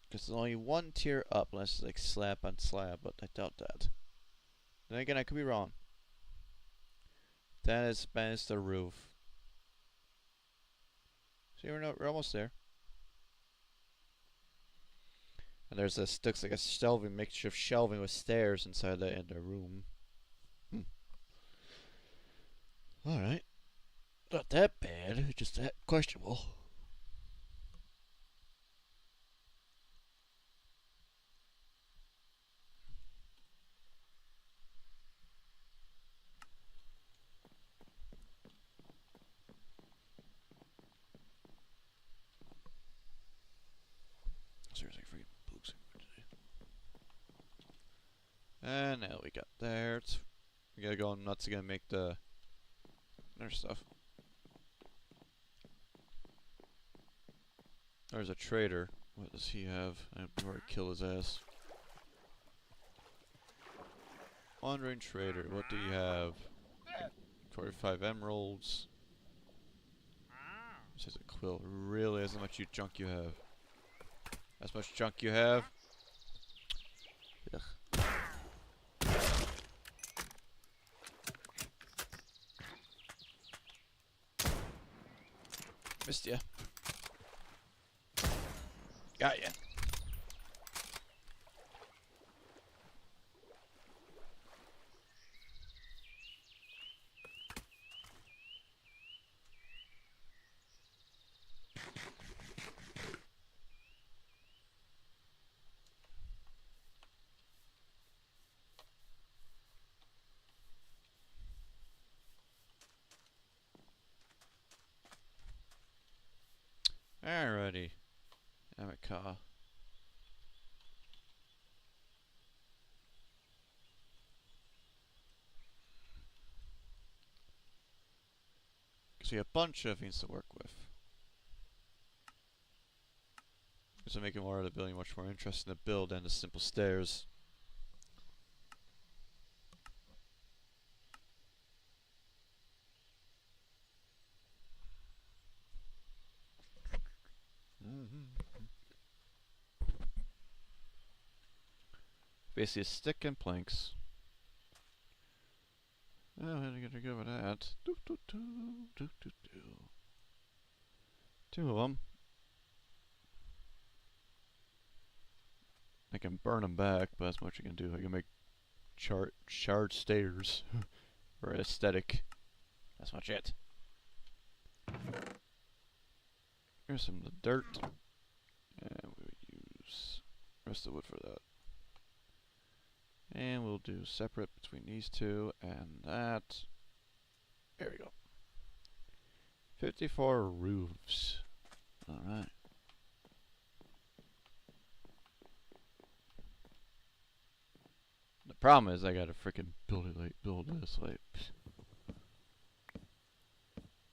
Because there's only one tier up, unless it's like slab on slab, but I doubt that. Then again, I could be wrong. That is the roof. See, we're almost there. And there's this looks like a shelving, makeshift shelving with stairs inside the room. Alright. Not that bad, just that questionable. And now we got there. We gotta go nuts again, make the other stuff. There's a trader. What does he have? I'm gonna kill his ass. Wandering trader, what do you have? 45 emeralds. This is a quill. Really, as much junk you have. As much junk you have? Ugh. Missed ya. Got ya. Alrighty. Amika. So you have a bunch of things to work with. This will make it more of the building much more interesting to build than the simple stairs. Basically a stick and planks. Oh, I'm gonna go with that. Two of them. I can burn them back, but that's what you can do. I can make shard stairs for aesthetic. That's much it. Here's some of the dirt, and we'll use the rest of the wood for that. And we'll do separate between these two and that. There we go. 54 roofs. Alright. The problem is I gotta frickin' build this like.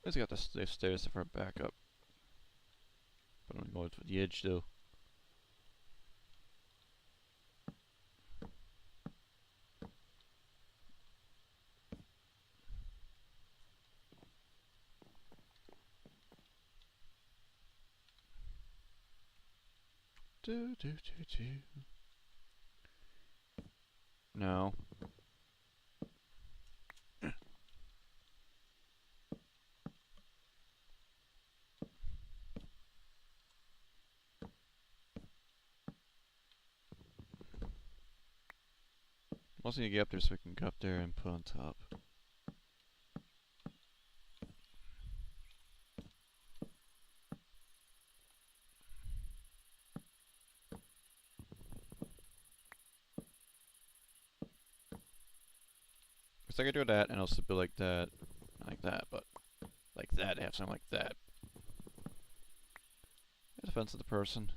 It's got the stairs for a backup. But I'm going for the edge though. No. Mostly need to get up there so we can go up there and put on top. So I could do that and also build like that, but like that, have something like that. It depends on the person.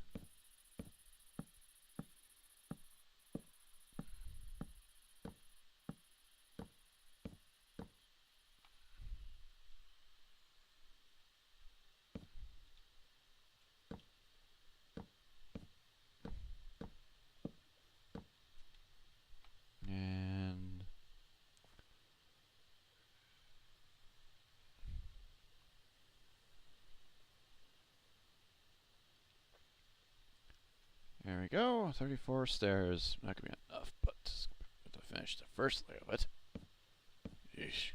And there we go, 34 stairs. Not gonna be enough, but to finish the first layer of it. Yeesh.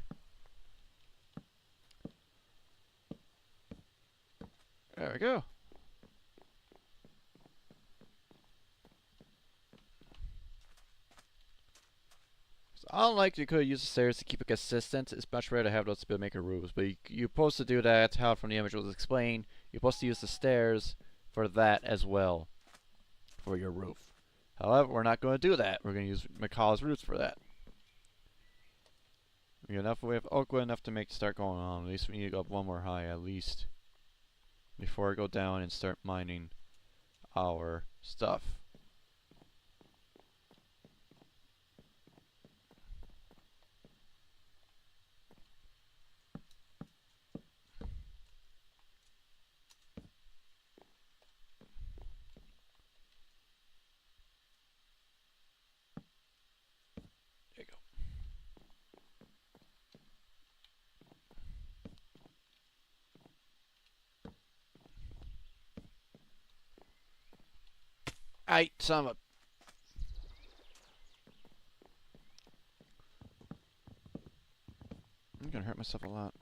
There we go. So unlike you could use the stairs to keep it consistent, it's much better to have those to be able to make a roofs. But you're supposed to do that, how from the image was explained. You're supposed to use the stairs for that as well, for your roof. However, we're not going to do that. We're going to use Macaw's roots for that. We have oak wood enough to start going on. At least we need to go up one more high, at least, before I go down and start mining our stuff. I son of a... I'm gonna hurt myself a lot.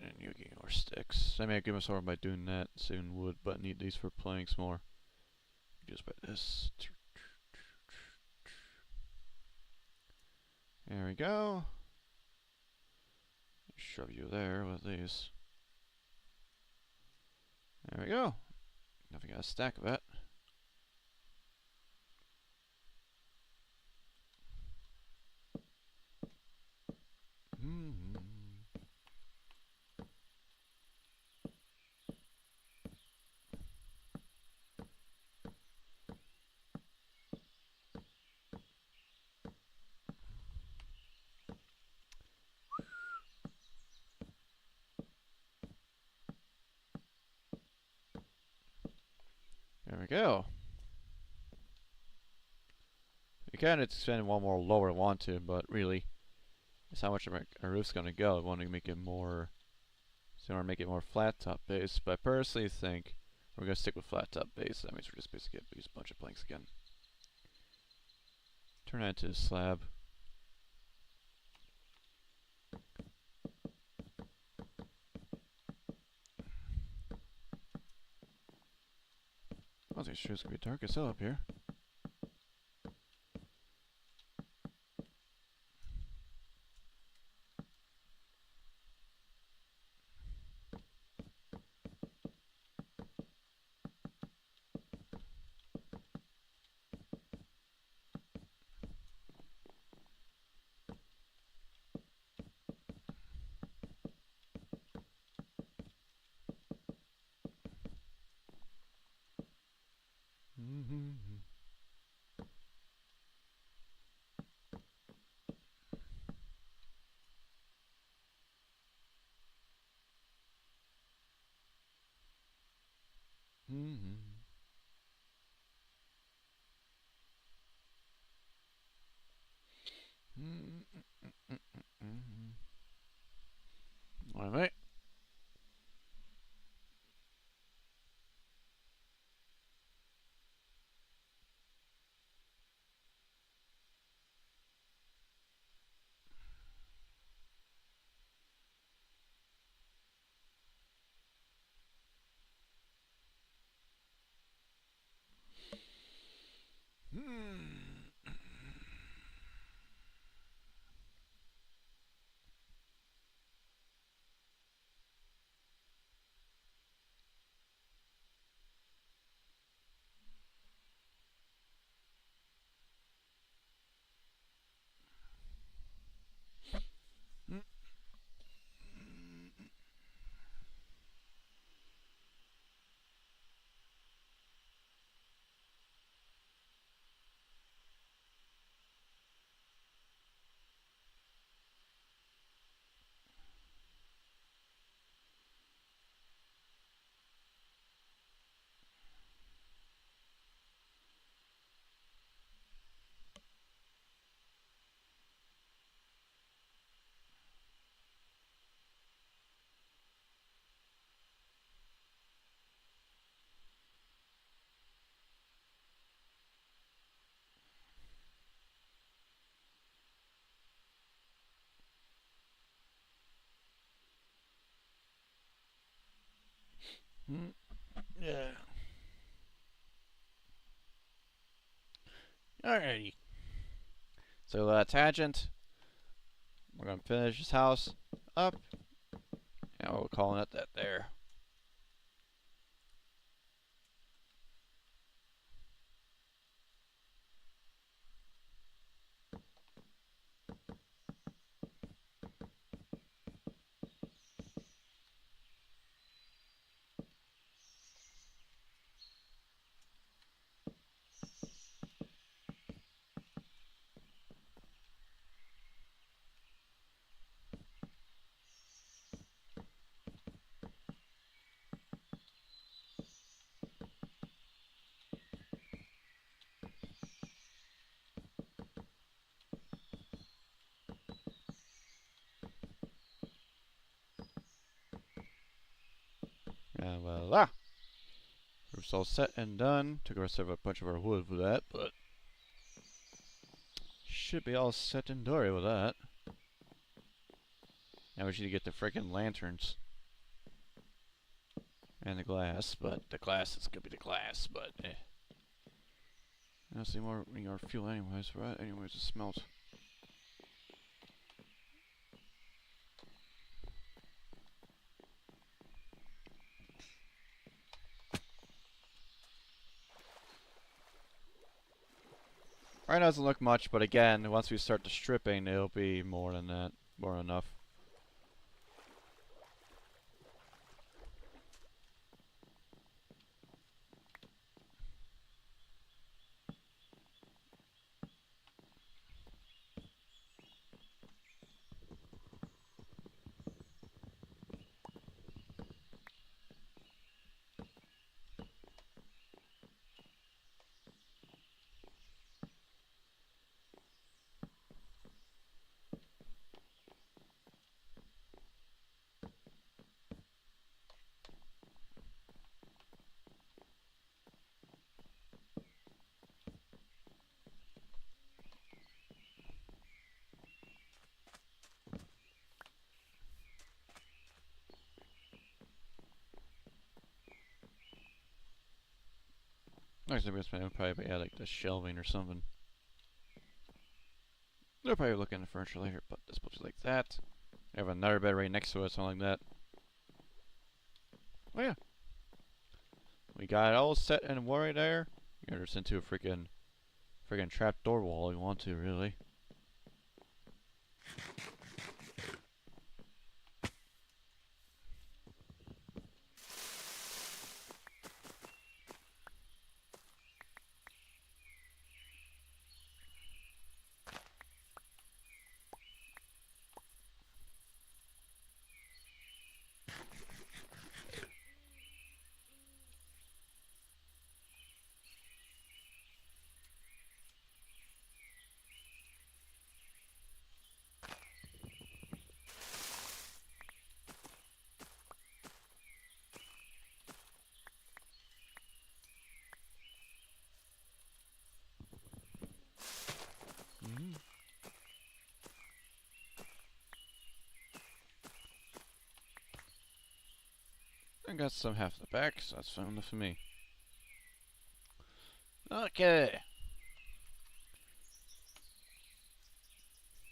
And you get more sticks. I may give us over by doing that, saving wood, but need these for planks more. Just by this. There we go. Shove you there with these. There we go. Now we got a stack of that. There we go. You can extend one more lower if you want to, but really, it's how much our roof's gonna go. I want to make it more, so I want to make it more flat top base. But I personally think we're gonna stick with flat top base. That means we're just basically gonna use a bunch of planks again. Turn that into a slab. I wasn't sure it's gonna be dark as hell up here. Alright. Yeah. Alrighty. So tangent. We're gonna finish this house up, and we're calling it that there. voila! Roof's all set and done. Took us a bunch of our wood for that, but should be all set and dory with that. Now we just need to get the freaking lanterns. And the glass, but the glass is gonna be the glass, but eh. I don't see more fuel anyways, right? Anyways, it smells. Right now doesn't look much, but again, once we start the stripping, it'll be more than that. More than enough. Next time we'll probably add like the shelving or something. They'll probably look into furniture later, but this supposed to be like that. I have another bed right next to it, something like that. Oh yeah. We got it all set and worried there. You can turn this into a freaking trapdoor wall if you want to, really. I got some half the back, so that's fine enough for me. Okay.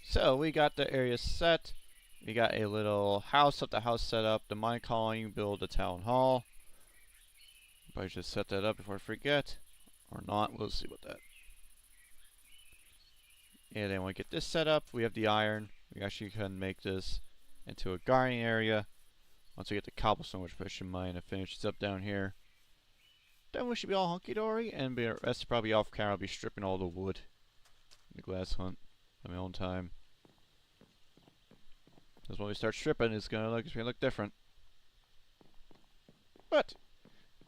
So we got the area set. We got a little house up the house set up. The mine colony, build the town hall. Probably just set that up before I forget. Or not, we'll see what that. And then when we get this set up, we have the iron. We actually can make this into a gardening area. Once we get the cobblestone, which I should mine and finish this up down here, then we should be all hunky-dory, and the rest probably off camera. I'll be stripping all the wood in the glass hunt on my own time. Because when we start stripping, it's gonna look different. But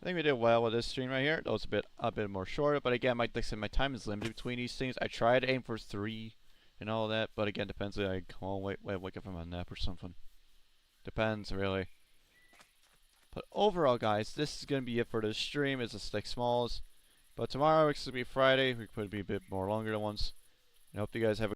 I think we did well with this stream right here. That was a bit more shorter, but again, like I said, my time is limited between these things. I try to aim for 3 and all that, but again, depends if I come home, wake up from a nap or something. Depends, really. But overall, guys, this is going to be it for this stream. It's a Stick Smalls. But tomorrow, it's going to be Friday. We could be a bit more longer than once. I hope you guys have a